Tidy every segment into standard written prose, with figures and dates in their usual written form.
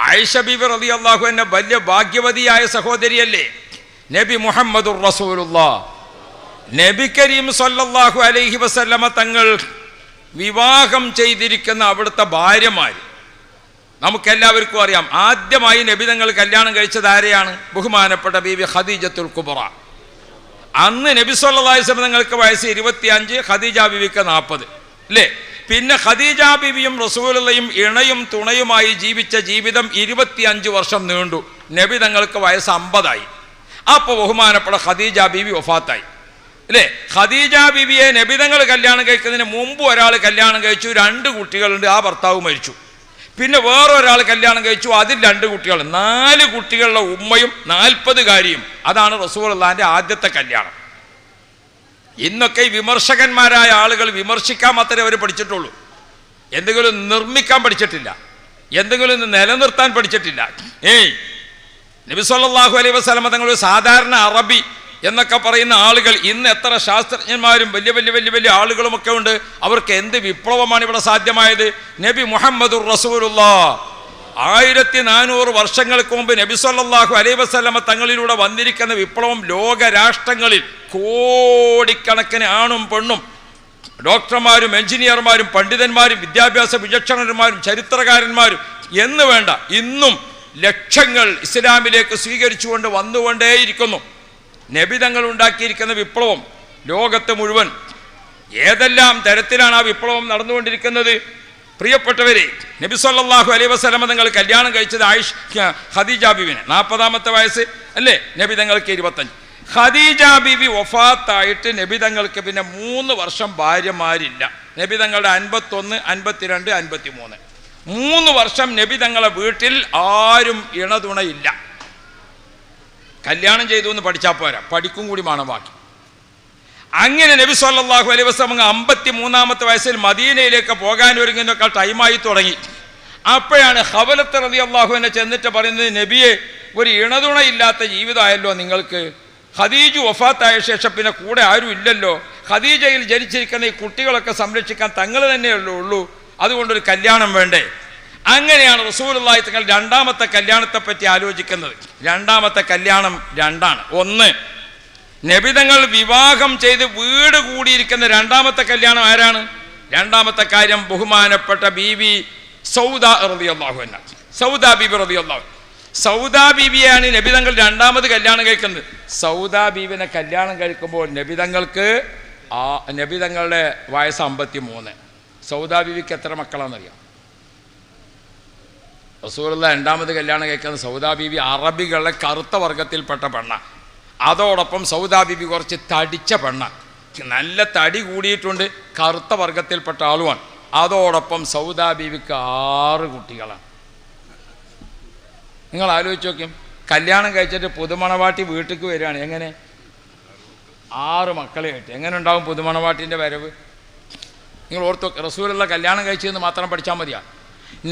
ആയിഷ ബീബി റളിയല്ലാഹു അൻഹ വലിയ ഭാഗ്യവതിയായ സഹോദരിയല്ലേ? നബി മുഹമ്മദുർ റസൂലുള്ളാഹ് നബി കരീം സല്ലല്ലാഹു അലൈഹി വസല്ലമ തങ്ങൾ വിവാഹം ചെയ്തിരിക്കുന്ന അവിടുത്തെ ഭാര്യമാർ നമുക്കെല്ലാവർക്കും അറിയാം. ആദ്യമായി നബി തങ്ങൾ കല്യാണം കഴിച്ചത് ആരെയാണ്? ബഹുമാനപ്പെട്ട ബീബി ഖദീജത്തുൽ കുബ്ര. അന്ന് നബി സല്ലല്ലാഹു അലൈഹി വസല്ലം തങ്ങൾക്ക് വയസ്സ് 25, ഖദീജ ബീവിക്ക് 40 അല്ലേ? പിന്നെ ഖദീജ ബീവിയും റസൂലുള്ളയും ഇണയും തുണയുമായി ജീവിച്ച ജീവിതം 25 വർഷം നീണ്ടു. നബി തങ്ങൾക്ക് വയസ്സ് 50 ആയി. അപ്പോൾ ബഹുമാനപ്പെട്ട ഖദീജ ബീവി വഫാത്തായി അല്ലേ? ഖദീജ ബീവിയെ നബി തങ്ങൾ കല്യാണം കഴിക്കുന്നതിന് മുമ്പ് ഒരാൾ കല്യാണം കഴിച്ചു, 2 കുട്ടികളുണ്ട്, ആ ഭർത്താവ് മരിച്ചു. പിന്നെ വേറൊരാൾ കല്യാണം കഴിച്ചു, അതിൽ 2 കുട്ടികൾ, 4 കുട്ടികളുടെ ഉമ്മയും 40 കാരിയും. അതാണ് റസൂലുള്ളാഹിന്റെ ആദ്യത്തെ കല്യാണം. ഇന്നൊക്കെ ഈ വിമർശകന്മാരായ ആളുകൾ വിമർശിക്കാൻ മാത്രമേ അവർ പഠിച്ചിട്ടുള്ളൂ. എന്തെങ്കിലും നിർമ്മിക്കാൻ പഠിച്ചിട്ടില്ല, എന്തെങ്കിലും നിലനിർത്താൻ പഠിച്ചിട്ടില്ല. നബി സല്ലല്ലാഹു അലൈഹി വസല്ലം തങ്ങൾ സാധാരണ അറബി എന്നൊക്കെ പറയുന്ന ആളുകൾ ഇന്ന് എത്ര ശാസ്ത്രജ്ഞന്മാരും വലിയ വലിയ വലിയ വലിയ ആളുകളുമൊക്കെ ഉണ്ട്. അവർക്ക് എന്ത് വിപ്ലവമാണ് ഇവിടെ സാധ്യമായത്? നബി മുഹമ്മദുർ റസൂലുള്ളാഹ് 1400 വർഷങ്ങൾക്ക് മുമ്പ് നബി സല്ലല്ലാഹു അലൈഹി വസല്ലമ തങ്ങളിലൂടെ വന്നിരിക്കുന്ന വിപ്ലവം ലോക രാഷ്ട്രങ്ങളിൽ കോടിക്കണക്കിന് ആണും പെണ്ണും, ഡോക്ടർമാരും എഞ്ചിനീയർമാരും പണ്ഡിതന്മാരും വിദ്യാഭ്യാസ വിചക്ഷണന്മാരും ചരിത്രകാരന്മാരും എന്ന് വേണ്ട ഇന്നും ലക്ഷങ്ങൾ ഇസ്ലാമിലേക്ക് സ്വീകരിച്ചുകൊണ്ട് വന്നുകൊണ്ടേയിരിക്കുന്നു. നബി തങ്ങൾ ഉണ്ടാക്കിയിരിക്കുന്ന വിപ്ലവം ലോകത്ത് മുഴുവൻ ഏതെല്ലാം തരത്തിലാണ് ആ വിപ്ലവം നടന്നുകൊണ്ടിരിക്കുന്നത്? പ്രിയപ്പെട്ടവരെ, നബി സല്ലല്ലാഹു അലൈഹി വസല്ലം തങ്ങൾ കല്യാണം കഴിച്ചത് ഖദീജ ബീവിനെ 40ാമത്തെ വയസ്സ് അല്ലേ? നബി തങ്ങൾക്ക് 25. ഖദീജ ബീവി വഫാത്തായിട്ട് നബി തങ്ങൾക്ക് പിന്നെ 3 വർഷം ഭാര്യമാരില്ല. നബി തങ്ങളുടെ 51, 52, 53 3 വർഷം നബി തങ്ങളെ വീട്ടിൽ ആരും ഇണതുണയില്ല. കല്യാണം ചെയ്തു എന്ന് പഠിച്ചാൽ പോരാ, പഠിക്കും കൂടി വേണം ബാക്കി. അങ്ങനെ നബി സല്ലല്ലാഹു അലൈഹി വസല്ലം 53ാമത്തെ വയസ്സിൽ മദീനയിലേക്ക് പോകാൻ ഒരുങ്ങുന്നൊക്കെ ടൈമായി തുടങ്ങി. അപ്പോഴാണ് ഖവലത്ത് റളിയല്ലാഹു അൻഹ ചെന്നിട്ട് പറയുന്നത്, നബിയെ, ഒരു ഇണതുണയില്ലാത്ത ജീവിതമായല്ലോ നിങ്ങൾക്ക്. ഖദീജ വഫാത്തായ ശേഷം പിന്നെ കൂടെ ആരും ഇല്ലല്ലോ. ഖദീജയിൽ ജനിച്ചിരിക്കുന്ന ഈ കുട്ടികളൊക്കെ സംരക്ഷിക്കാൻ തങ്ങൾ തന്നെയല്ലേ ഉള്ളൂ. അതുകൊണ്ടൊരു കല്യാണം വേണ്ടേ? അങ്ങനെയാണ് റസൂലുള്ളാഹി തങ്ങൾ 2ാമത്തെ കല്യാണത്തെ പറ്റി ആലോചിക്കുന്നത്. 2ാമത്തെ കല്യാണം 2ആണ്. 1, നബി തങ്ങൾ വിവാഹം ചെയ്ത് വീട് കൂടിയിരിക്കുന്ന 2ാമത്തെ കല്യാണം ആരാണ്? 2ാമത്തെ കാര്യം ബഹുമാനപ്പെട്ട ബീവി സൗദ റളിയല്ലാഹു അൻഹ. സൗദ ബീബി റളിയല്ലാഹു. സൗദ ബീവിയാണ് നബി തങ്ങൾ 2ാമത് കല്യാണം കഴിക്കുന്നത്. സൗദ ബീവിനെ കല്യാണം കഴിക്കുമ്പോൾ നബി തങ്ങളുടെ വയസ്സ് 53. സൗദ ബീവിക്ക് എത്ര മക്കളാണെന്നറിയാം? റസൂലുള്ളാഹി 2ാമത് കല്യാണം കഴിക്കുന്ന സൗദ ബീവി അറബികളുടെ കറുത്ത വർഗത്തിൽപ്പെട്ട പെണ്ണ. അതോടൊപ്പം സൗദ ബീവി കുറച്ച് തടിച്ച പെണ്ണ, നല്ല തടി കൂടിയിട്ടുണ്ട്, കറുത്ത വർഗത്തിൽപ്പെട്ട ആളുമാണ്. അതോടൊപ്പം സൗദ ബീവിക്ക് 6 കുട്ടികളാണ്. നിങ്ങൾ ആലോചിച്ച് നോക്കും, കല്യാണം കഴിച്ചിട്ട് പുതുമണവാട്ടി വീട്ടിലേക്ക് വരികയാണ്. എങ്ങനെ 6 മക്കളെ ആയിട്ട് എങ്ങനെ ഉണ്ടാവും പുതുമണവാട്ടിൻ്റെ വരവ്? നിങ്ങൾ ഓർത്ത് റസൂലുള്ള കല്യാണം കഴിച്ചതെന്ന് മാത്രം പഠിച്ചാൽ മതിയാ.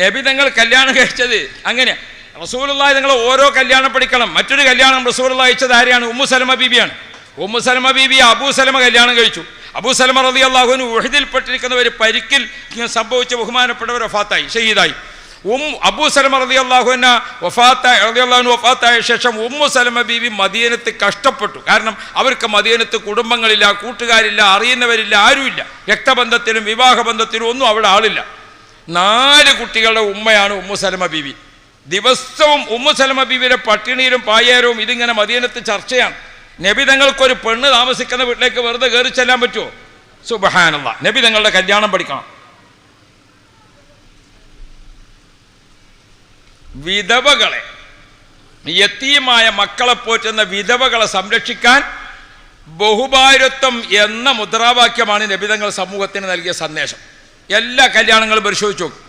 നബി തങ്ങൾ കല്യാണം കഴിച്ചത് അങ്ങനെ. റസൂലുള്ളാഹി തങ്ങൾ ഓരോ കല്യാണം പഠിക്കണം. മറ്റൊരു കല്യാണം റസൂലുള്ളാഹി കഴിച്ചത് ആരെയാണ്? ഉമ്മു സലമ ബീബിയാണ്. ഉമ്മു സലമ ബീബി അബൂ സലമ കല്യാണം കഴിച്ചു. അബൂ സലമ റളിയല്ലാഹു അൻഹു ഉഹദിൽപ്പെട്ടിരിക്കുന്ന ഒരു പരിക്കിൽ സംഭവിച്ച ബഹുമാനപ്പെട്ടവർ വഫാത്തായി, ഷഹീദായി. അബൂ സലമ റളിയല്ലാഹു അൻഹു വഫാത്തായ ശേഷം ഉമ്മു സലമ ബീബി മദീനത്ത് കഷ്ടപ്പെട്ടു. കാരണം അവർക്ക് മദീനത്ത് കുടുംബങ്ങളില്ല, കൂട്ടുകാരില്ല, അറിയുന്നവരില്ല, ആരുമില്ല. രക്തബന്ധത്തിലും വിവാഹബന്ധത്തിലും ഒന്നും അവിടെ ആളില്ല. 4 കുട്ടികളുടെ ഉമ്മയാണ് ഉമ്മു സലമ ബീബി. ദിവസവും ഉമ്മു സലമ ബീവിയുടെ പട്ടിണിയിലും പായേരവും ഇതിങ്ങനെ മദീനത്ത് ചർച്ചയാണ്. നബി തങ്ങൾക്കൊരു പെണ്ണ് താമസിക്കുന്ന വീട്ടിലേക്ക് വെറുതെ കയറി ചെല്ലാൻ പറ്റുമോ? സുബ്ഹാനല്ലാഹ്. നബി തങ്ങളുടെ കല്യാണം പഠിക്കണം. വിധവകളെ, യതീമായ മക്കളെ പോറ്റുന്ന വിധവകളെ സംരക്ഷിക്കാൻ ബഹുഭാര്യത്വം എന്ന മുദ്രാവാക്യമാണ് നബി തങ്ങൾ സമൂഹത്തിന് നൽകിയ സന്ദേശം. എല്ലാ കല്യാണങ്ങളും പരിശോധിച്ചു നോക്കും.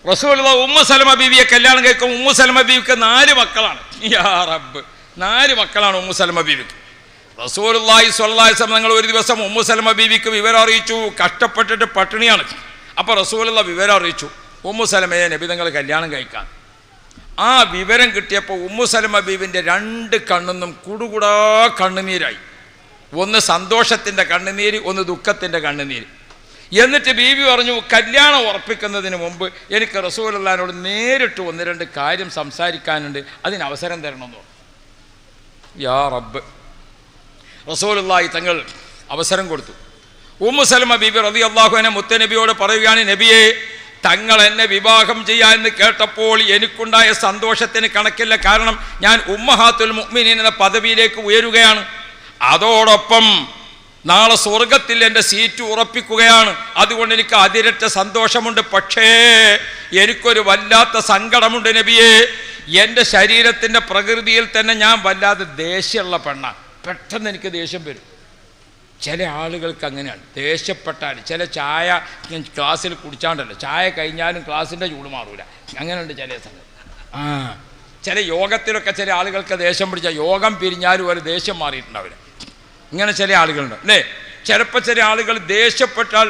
റസൂലുള്ളാഹി ഉമ്മു സലമ ബീവിയെ കല്യാണം കഴിക്കും. ഉമ്മു സലമ ബീവിക്ക് 4 മക്കളാണ്. യാ റബ്ബ്, 4 മക്കളാണ് ഉമ്മു സലമ ബീവിക്ക്. റസൂലുള്ളാഹി സ്വല്ലല്ലാഹു അലൈഹി വസല്ലം തങ്ങൾ ഒരു ദിവസം ഉമ്മു സലമ ബീവിക്ക് വിവരം അറിയിച്ചു, കഷ്ടപ്പെട്ടിട്ട് പട്ടിണിയാണ്. അപ്പോൾ റസൂലുള്ളാഹി വിവരം അറിയിച്ചു, ഉമ്മു സലമയെ നബി തങ്ങൾ കല്യാണം കഴിക്കാൻ. ആ വിവരം കിട്ടിയപ്പോൾ ഉമ്മു സലമ ബീവിൻ്റെ 2 കണ്ണും കുടുകുടാ കണ്ണുനീരായി. ഒന്ന് സന്തോഷത്തിൻ്റെ കണ്ണുനീര്, ഒന്ന് ദുഃഖത്തിൻ്റെ കണ്ണുനീര്. എന്നിട്ട് ബീവി പറഞ്ഞു, കല്യാണം ഉറപ്പിക്കുന്നതിന് മുമ്പ് എനിക്ക് റസൂലുള്ളാഹിനോട് നേരിട്ട് 1-2 കാര്യം സംസാരിക്കാനുണ്ട്, അതിന് അവസരം തരണമെന്ന് പറഞ്ഞു. യാ റബ്ബ്, റസൂലുള്ളാഹി തങ്ങൾ അവസരം കൊടുത്തു. ഉമ്മു സലമ ബീബി റളിയല്ലാഹു അൻഹ മുത്തനബിയോട് പറയുകയാണ്, നബിയെ, തങ്ങൾ എന്നെ വിവാഹം ചെയ്യാമെന്ന് കേട്ടപ്പോൾ എനിക്കുണ്ടായ സന്തോഷത്തിന് കണക്കില്ല. കാരണം ഞാൻ ഉമ്മഹാത്തുൽ മുഅ്മിനീൻ എന്ന പദവിയിലേക്ക് ഉയരുകയാണ്. അതോടൊപ്പം നാളെ സ്വർഗത്തിൽ എൻ്റെ സീറ്റ് ഉറപ്പിക്കുകയാണ്. അതുകൊണ്ട് എനിക്ക് അതിരറ്റ സന്തോഷമുണ്ട്. പക്ഷേ എനിക്കൊരു വല്ലാത്ത സങ്കടമുണ്ട് നബിയെ. എൻ്റെ ശരീരത്തിൻ്റെ പ്രകൃതിയിൽ തന്നെ ഞാൻ വല്ലാതെ ദേഷ്യമുള്ള പെണ്ണാണ്. പെട്ടെന്ന് എനിക്ക് ദേഷ്യം വരും. ചില ആളുകൾക്ക് അങ്ങനെയാണ്, ദേഷ്യപ്പെട്ടാൽ. ചില ചായ ക്ലാസ്സിൽ കുടിച്ചാണ്ടല്ലോ, ചായ കഴിഞ്ഞാലും ക്ലാസ്സിൻ്റെ ചൂട് മാറൂല. അങ്ങനെയുണ്ട് ചില സമയം. ചില യോഗത്തിലൊക്കെ ചില ആളുകൾക്ക് ദേഷ്യം പിടിച്ചാൽ യോഗം പിരിഞ്ഞാലും ഒരു ദേഷ്യം മാറിയിട്ടുണ്ടാവില്ല. ഇങ്ങനെ ചില ആളുകളുണ്ട് അല്ലേ. ചിലപ്പോൾ ചില ആളുകൾ ദേഷ്യപ്പെട്ടാൽ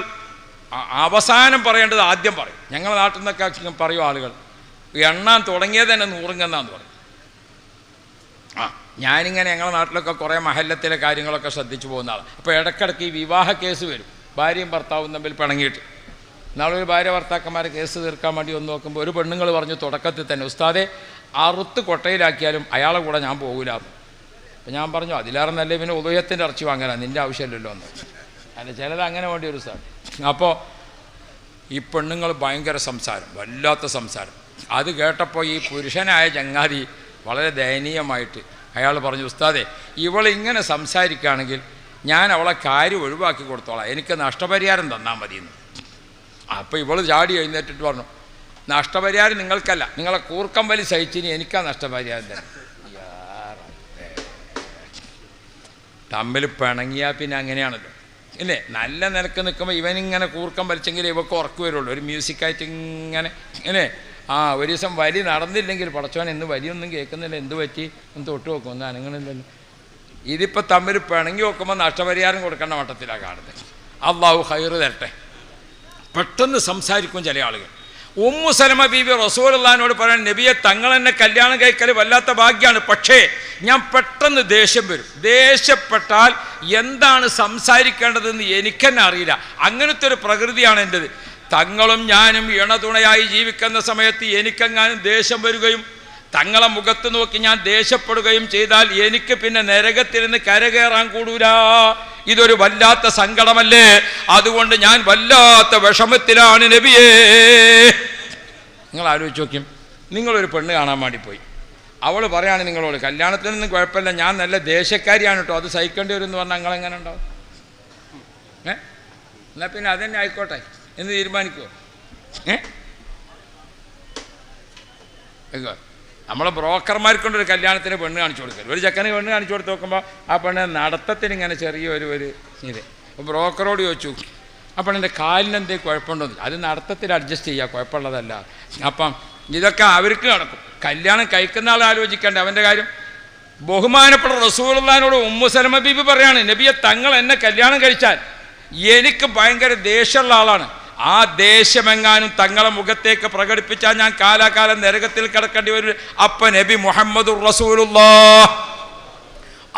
അവസാനം പറയേണ്ടത് ആദ്യം പറയും. ഞങ്ങളുടെ നാട്ടിൽ നിന്നൊക്കെ പറയും ആളുകൾ, എണ്ണാൻ തുടങ്ങിയത് തന്നെ 100 പറയും. ഞാനിങ്ങനെ ഞങ്ങളുടെ നാട്ടിലൊക്കെ കുറേ മഹല്ലത്തിലെ കാര്യങ്ങളൊക്കെ ശ്രദ്ധിച്ചു പോകുന്ന ആളാണ്. അപ്പോൾ ഇടയ്ക്കിടയ്ക്ക് ഈ വിവാഹ കേസ് വരും, ഭാര്യയും ഭർത്താവും തമ്മിൽ പിണങ്ങിയിട്ട്. നാളൊരു ഭാര്യ ഭർത്താക്കന്മാരെ കേസ് തീർക്കാൻ വേണ്ടി ഒന്ന് നോക്കുമ്പോൾ ഒരു പെണ്ണുങ്ങൾ പറഞ്ഞു തുടക്കത്തിൽ തന്നെ, ഉസ്താദെ, അറുത്ത് കൊട്ടയിലാക്കിയാലും അയാളെ കൂടെ ഞാൻ പോകില്ല. അപ്പം ഞാൻ പറഞ്ഞു, അതിലേറെ നല്ല പിന്നെ ഉദയത്തിൻ്റെ ഇറച്ചി വാങ്ങാനാണ്, നിൻ്റെ ആവശ്യമില്ലല്ലോ എന്ന്. അല്ല, ചിലത് അങ്ങനെ വേണ്ടി ഒരു സാർ. അപ്പോൾ ഈ പെണ്ണുങ്ങൾ ഭയങ്കര സംസാരം, വല്ലാത്ത സംസാരം. അത് കേട്ടപ്പോൾ ഈ പുരുഷനായ ചങ്ങാതി വളരെ ദയനീയമായിട്ട് അയാൾ പറഞ്ഞു, ഉസ്താദെ, ഇവളിങ്ങനെ സംസാരിക്കുകയാണെങ്കിൽ ഞാൻ അവളെ കാര്യം ഒഴിവാക്കി കൊടുത്തോളാം, എനിക്ക് നഷ്ടപരിഹാരം തന്നാൽ മതിയെന്ന്. അപ്പോൾ ഇവൾ ചാടി എഴുന്നേറ്റിട്ട് പറഞ്ഞു, നഷ്ടപരിഹാരം നിങ്ങൾക്കല്ല, നിങ്ങളെ കൂർക്കം വലി സഹിച്ചിനി എനിക്കാ നഷ്ടപരിഹാരം തന്നെ. തമ്മിൽ പിണങ്ങിയാൽ പിന്നെ അങ്ങനെയാണല്ലോ ഇല്ലേ. നല്ല നിലക്ക് നിൽക്കുമ്പോൾ ഇവനിങ്ങനെ കൂർക്കം വലിച്ചെങ്കിൽ ഇവക്ക് ഉറക്കു വരുള്ളൂ, ഒരു മ്യൂസിക്കായിട്ട് ഇങ്ങനെ അല്ലേ. ഒരു ദിവസം വലി നടന്നില്ലെങ്കിൽ പടച്ചോൻ ഇന്ന് വലിയൊന്നും കേൾക്കുന്നില്ല, എന്ത് പറ്റി ഒന്ന് തൊട്ട് നോക്കും, ഒന്നും അനങ്ങണില്ലല്ലോ. ഇതിപ്പോൾ തമ്മിൽ പിണങ്ങി നോക്കുമ്പോൾ നഷ്ടപരിഹാരം കൊടുക്കേണ്ട മട്ടത്തിലാണ് കാണുന്നത്. അള്ളാഹു ഖൈറ് തരട്ടെ. പെട്ടെന്ന് സംസാരിക്കും ചില ആളുകൾ. ഉമ്മു സലമ ബീബി റസൂലുള്ളാഹിനോട് പറയാൻ, നബിയെ, തങ്ങൾ എന്നെ കല്യാണം കഴിക്കൽ വല്ലാത്ത ഭാഗ്യമാണ്, പക്ഷേ ഞാൻ പെട്ടെന്ന് ദേഷ്യം വരും. ദേഷ്യപ്പെട്ടാൽ എന്താണ് സംസാരിക്കേണ്ടതെന്ന് എനിക്കെന്നെ അറിയില്ല. അങ്ങനത്തെ ഒരു പ്രകൃതിയാണ് എൻ്റെത്. തങ്ങളും ഞാനും ഇണതുണയായി ജീവിക്കുന്ന സമയത്ത് എനിക്കെങ്ങാനും ദേഷ്യം വരികയും തങ്ങളെ മുഖത്ത് നോക്കി ഞാൻ ദേഷ്യപ്പെടുകയും ചെയ്താൽ എനിക്ക് പിന്നെ നരകത്തിരുന്ന് കരകയറാൻ കൂടൂല. ഇതൊരു വല്ലാത്ത സങ്കടമല്ലേ. അതുകൊണ്ട് ഞാൻ വല്ലാത്ത വിഷമത്തിലാണ് നബിയേ. നിങ്ങൾ ആലോചിച്ച് നോക്കിയും, നിങ്ങളൊരു പെണ്ണ് കാണാൻ വേണ്ടി പോയി, അവൾ പറയാണ് നിങ്ങളോട്, കല്യാണത്തിനൊന്നും കുഴപ്പമില്ല, ഞാൻ നല്ല ദേഷ്യക്കാരിയാണ് കേട്ടോ, അത് സഹിക്കേണ്ടി വരും എന്ന് പറഞ്ഞാൽ നിങ്ങളെങ്ങനെ ഉണ്ടാവും? എന്നാൽ പിന്നെ അതന്നെ ആയിക്കോട്ടെ എന്ന് തീരുമാനിക്കുമോ? നമ്മളെ ബ്രോക്കർമാർക്കൊണ്ടൊരു കല്യാണത്തിന് പെണ്ണ് കാണിച്ചു കൊടുക്കരുത്. ഒരു ചെക്കന് പെണ്ണ് കാണിച്ചു കൊടുത്ത് നോക്കുമ്പോൾ ആ പെണ്ണ് നടത്തത്തിന് ഇങ്ങനെ ചെറിയൊരു ഇത്. അപ്പോൾ ബ്രോക്കറോട് ചോദിച്ചു, ആ പെണ്ണിൻ്റെ കാലിനെന്തേ കുഴപ്പമുണ്ടോന്ന്. അത് നടത്തത്തിൽ അഡ്ജസ്റ്റ് ചെയ്യുക, കുഴപ്പമുള്ളതല്ല. അപ്പം ഇതൊക്കെ അവർക്ക് നടക്കും. കല്യാണം കഴിക്കുന്ന ആൾ ആലോചിക്കേണ്ട അവൻ്റെ കാര്യം. ബഹുമാനപ്പെട്ട റസൂലുള്ളാഹിനോട് ഉമ്മു സലമ ബീബി പറയാണ്, നബിയെ, തങ്ങൾ എന്നെ കല്യാണം കഴിച്ചാൽ എനിക്ക് ഭയങ്കര ദേഷ്യമുള്ള ആളാണ്. ആ ദേഷ്യമെങ്ങാനും തങ്ങളെ മുഖത്തേക്ക് പ്രകടിപ്പിച്ചാൽ ഞാൻ കാലാകാലം നരകത്തിൽ കിടക്കേണ്ടി വരും. അപ്പ നബി മുഹമ്മദുർ റസൂലുള്ളാഹ്,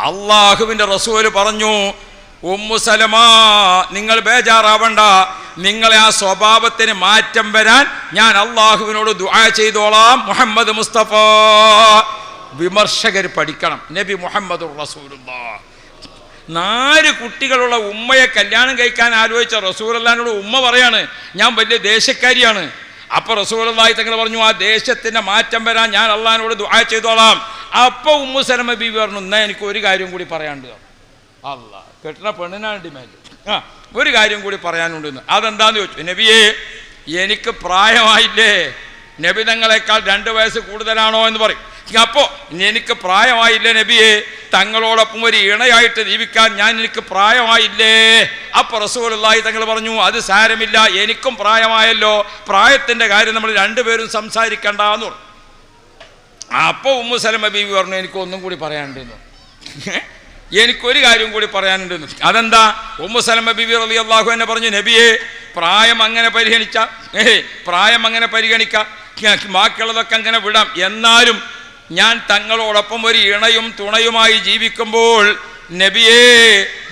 അള്ളാഹുവിൻ്റെ റസൂല് പറഞ്ഞു, ഉമ്മു സലമ, നിങ്ങൾ ബേജാറാവണ്ട, നിങ്ങളെ ആ സ്വഭാവത്തിന് മാറ്റം വരാൻ ഞാൻ അള്ളാഹുവിനോട് ദുആ ചെയ്തോളാം. മുഹമ്മദ് മുസ്തഫ. വിമർശകർ പഠിക്കണം, നബി മുഹമ്മദുർ റസൂലുള്ളാഹ് 4 കുട്ടികളുള്ള ഉമ്മയെ കല്യാണം കഴിക്കാൻ ആലോചിച്ച റസൂലുള്ളാഹിനോട് ഉമ്മ പറയാണ്, ഞാൻ വലിയ ദേഷ്യക്കാരിയാണ്. അപ്പോൾ റസൂലുള്ളാഹി തങ്ങൾ പറഞ്ഞു, ആ ദേഷ്യത്തിൻ്റെ മാറ്റം വരാൻ ഞാൻ അള്ളാഹിനോട് ദുആ ചെയ്തോളാം. അപ്പോൾ ഉമ്മു സലമ ബീവി പറഞ്ഞു, എന്നാൽ എനിക്ക് ഒരു കാര്യം കൂടി പറയാനുണ്ട്. അല്ലാഹ്, കെട്ടുന്ന പെണ്ണിനാണ് ഡിമാൻഡ്. ഒരു കാര്യം കൂടി പറയാനുണ്ടെന്ന്. അതെന്താന്ന് ചോദിച്ചു. നബിയെ, എനിക്ക് പ്രായമായില്ലേ? നബി തങ്ങളെക്കാൾ 2 വയസ്സ് കൂടുതലാണോ എന്ന് പറയും. അപ്പോൾ എനിക്ക് പ്രായമായില്ലേ നബിയെ, തങ്ങളോടൊപ്പം ഒരു ഇണയായിട്ട് ജീവിക്കാൻ എനിക്ക് പ്രായമായില്ലേ? അപ്പോൾ റസൂലുള്ളാഹി തങ്ങൾ പറഞ്ഞു, അത് സാരമില്ല, എനിക്കും പ്രായമായല്ലോ, പ്രായത്തിൻ്റെ കാര്യം നമ്മൾ 2 പേരും സംസാരിക്കണ്ടെന്ന് പറഞ്ഞു. അപ്പോൾ ഉമ്മു സലമ ബീവി പറഞ്ഞു, എനിക്കൊന്നും കൂടി പറയാനുണ്ടെന്ന്. എനിക്കൊരു കാര്യം കൂടി പറയാനുണ്ടെന്ന്. അതെന്താ? ഉമ്മു സലമ ബീവി റളിയല്ലാഹു അൻഹ പറഞ്ഞു, നബിയെ, പ്രായം അങ്ങനെ പരിഗണിക്കാം, ബാക്കിയുള്ളതൊക്കെ അങ്ങനെ വിടാം. എന്നാലും ഞാൻ തങ്ങളോടൊപ്പം ഒരു ഇണയും തുണയുമായി ജീവിക്കുമ്പോൾ നബിയേ,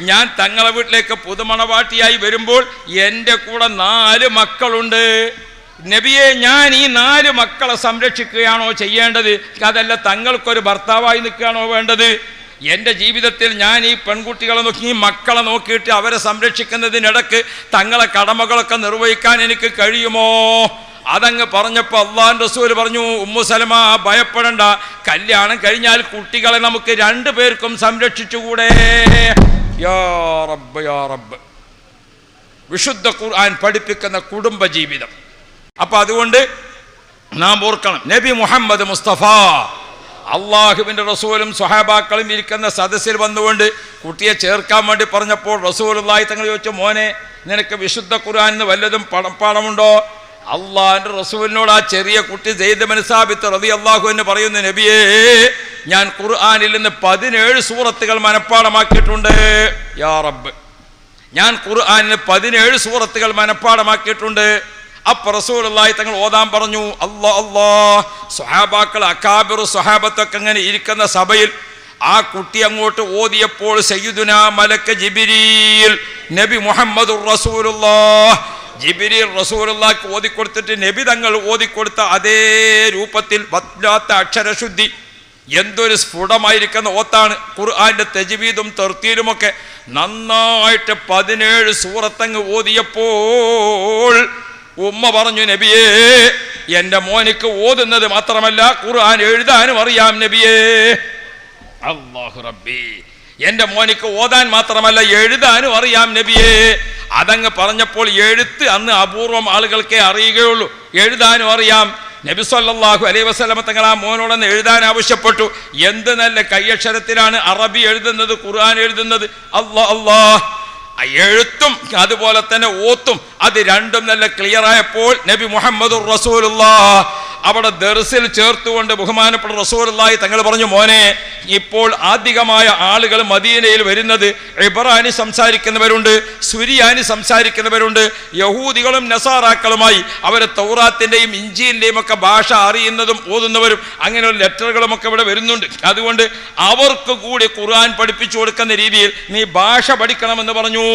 ഞാൻ തങ്ങളെ വീട്ടിലേക്ക് പുതുമണവാട്ടിയായി വരുമ്പോൾ എൻ്റെ കൂടെ 4 മക്കളുണ്ട്. നബിയെ, ഞാൻ ഈ 4 മക്കളെ സംരക്ഷിക്കുകയാണോ ചെയ്യേണ്ടത്, അതല്ല തങ്ങൾക്കൊരു ഭർത്താവായി നിൽക്കുകയാണോ വേണ്ടത്? എൻ്റെ ജീവിതത്തിൽ ഞാൻ ഈ പെൺകുട്ടികളെ നോക്കി, ഈ മക്കളെ നോക്കിയിട്ട് അവരെ സംരക്ഷിക്കുന്നതിനിടക്ക് തങ്ങളെ കടമകളൊക്കെ നിർവഹിക്കാൻ എനിക്ക് കഴിയുമോ? അതങ്ങ് പറഞ്ഞപ്പോൾ അല്ലാഹുവിൻ്റെ റസൂൽ പറഞ്ഞു, ഉമ്മു സലമ ഭയപ്പെടണ്ട, കല്യാണം കഴിഞ്ഞാൽ കുട്ടികളെ നമുക്ക് 2 പേർക്കും സംരക്ഷിച്ചുകൂടെ? യാ റബ്ബ് യാ റബ്ബ്. വിശുദ്ധ ഖുർആൻ പഠിപ്പിക്കുന്ന കുടുംബ ജീവിതം. അപ്പൊ അതുകൊണ്ട് നാം ഓർക്കണം, നബി മുഹമ്മദ് മുസ്തഫ അള്ളാഹുവിൻ്റെ റസൂലും സ്വഹാബാക്കളും ഇരിക്കുന്ന സദസ്സിൽ വന്നുകൊണ്ട് കുട്ടിയെ ചേർക്കാൻ വേണ്ടി പറഞ്ഞപ്പോൾ റസൂലുള്ളാഹി തങ്ങൾ ചോദിച്ചു, മോനെ, നിനക്ക് വിശുദ്ധ ഖുർആനിൽ വല്ലതും പാഠമുണ്ടോ? അള്ളാഹിൻ്റെ റസൂലിനോട് ആ ചെറിയ കുട്ടി സെയ്ദ് ബിൻ സാബിത്ത് റളിയല്ലാഹു അൻഹു പറയുന്നു, നബിയേ, ഞാൻ ഖുർആനിൽ നിന്ന് 17 സൂറത്തുകൾ മനഃപ്പാഠമാക്കിയിട്ടുണ്ട്. യാ റബ്ബ്, ഞാൻ ഖുർആനിൽ 17 സൂറത്തുകൾ മനഃപ്പാഠമാക്കിയിട്ടുണ്ട്. അപ്പോൾ റസൂലുള്ളാഹി തങ്ങൾ ഓതാൻ പറഞ്ഞു. അല്ലാഹ് സ്വഹാബാക്കൾ, അക്കാബിറു സ്വഹാബത്തൊക്കെ അങ്ങനെ ഇരിക്കുന്ന സഭയിൽ ആ കുട്ടി അങ്ങോട്ട് ഓതിയപ്പോൾ സയ്യിദുനാ മലക്ക് ജിബ്രീൽ നബി മുഹമ്മദുർ റസൂലുള്ളാഹ്, ജിബ്രീൽ റസൂലുള്ളാഹിക്ക് ഓതിക്കൊടുത്തിട്ട് നബി തങ്ങൾ ഓതിക്കൊടുത്ത അതേ രൂപത്തിൽ വല്ലാത്ത അക്ഷരശുദ്ധി, എന്തൊരു സ്ഫുടമായിരിക്കുന്ന ഓത്താണ്. ഖുർആന്റെ തജ്വീദും തർത്തീലുമൊക്കെ നന്നായിട്ട് 17 സൂറത്തങ്ങ് ഓതിയപ്പോൾ ഉമ്മ പറഞ്ഞു, നബിയേ, എൻ്റെ മോനിക്ക് ഓതുന്നത് മാത്രമല്ല ഖുർആൻ എഴുതാനും അറിയാം നബിയേ. അല്ലാഹു റബ്ബി, എൻ്റെ മോനിക്ക് ഓതാൻ മാത്രമല്ല എഴുതാനും അറിയാം നബിയേ. അതങ്ങ് പറഞ്ഞപ്പോൾ എഴുത്ത് അന്ന് അപൂർവം ആളുകൾക്കേ അറിയുകയുള്ളൂ, എഴുതാനും അറിയാം. നബി സല്ലല്ലാഹു അലൈഹി വസല്ലം തങ്ങൾ ആ മോനോടൊന്ന് എഴുതാൻ ആവശ്യപ്പെട്ടു. എന്ത് നല്ല കയ്യക്ഷരത്തിലാണ് അറബി എഴുതുന്നത്, ഖുർആൻ എഴുതുന്നത്. അല്ലാഹ്, എഴുത്തും അതുപോലെ തന്നെ ഓത്തും അത് രണ്ടും നല്ല ക്ലിയർ ആയപ്പോൾ നബി മുഹമ്മദുർ റസൂലുള്ളാഹ് അവിടെ ദർസിൽ ചേർത്തുകൊണ്ട് ബഹുമാനപ്പെട്ട റസൂലുള്ളാഹി തങ്ങൾ പറഞ്ഞു, മോനെ, ഇപ്പോൾ ആധികമായ ആളുകൾ മദീനയിൽ വരുന്നത് ഇബ്രാനി സംസാരിക്കുന്നവരുണ്ട്, സുരിയാനി സംസാരിക്കുന്നവരുണ്ട്, യഹൂദികളും നസാറാക്കളുമായി അവർ തൗറാത്തിൻ്റെയും ഇഞ്ചീലിൻ്റെയും ഒക്കെ ഭാഷ അറിയുന്നതും ഓതുന്നവരും അങ്ങനെയുള്ള ലെറ്ററുകളും ഒക്കെ ഇവിടെ വരുന്നുണ്ട്. അതുകൊണ്ട് അവർക്ക് കൂടി ഖുർആൻ പഠിപ്പിച്ചു കൊടുക്കുന്ന രീതിയിൽ നീ ഭാഷ പഠിക്കണമെന്ന് പറഞ്ഞു.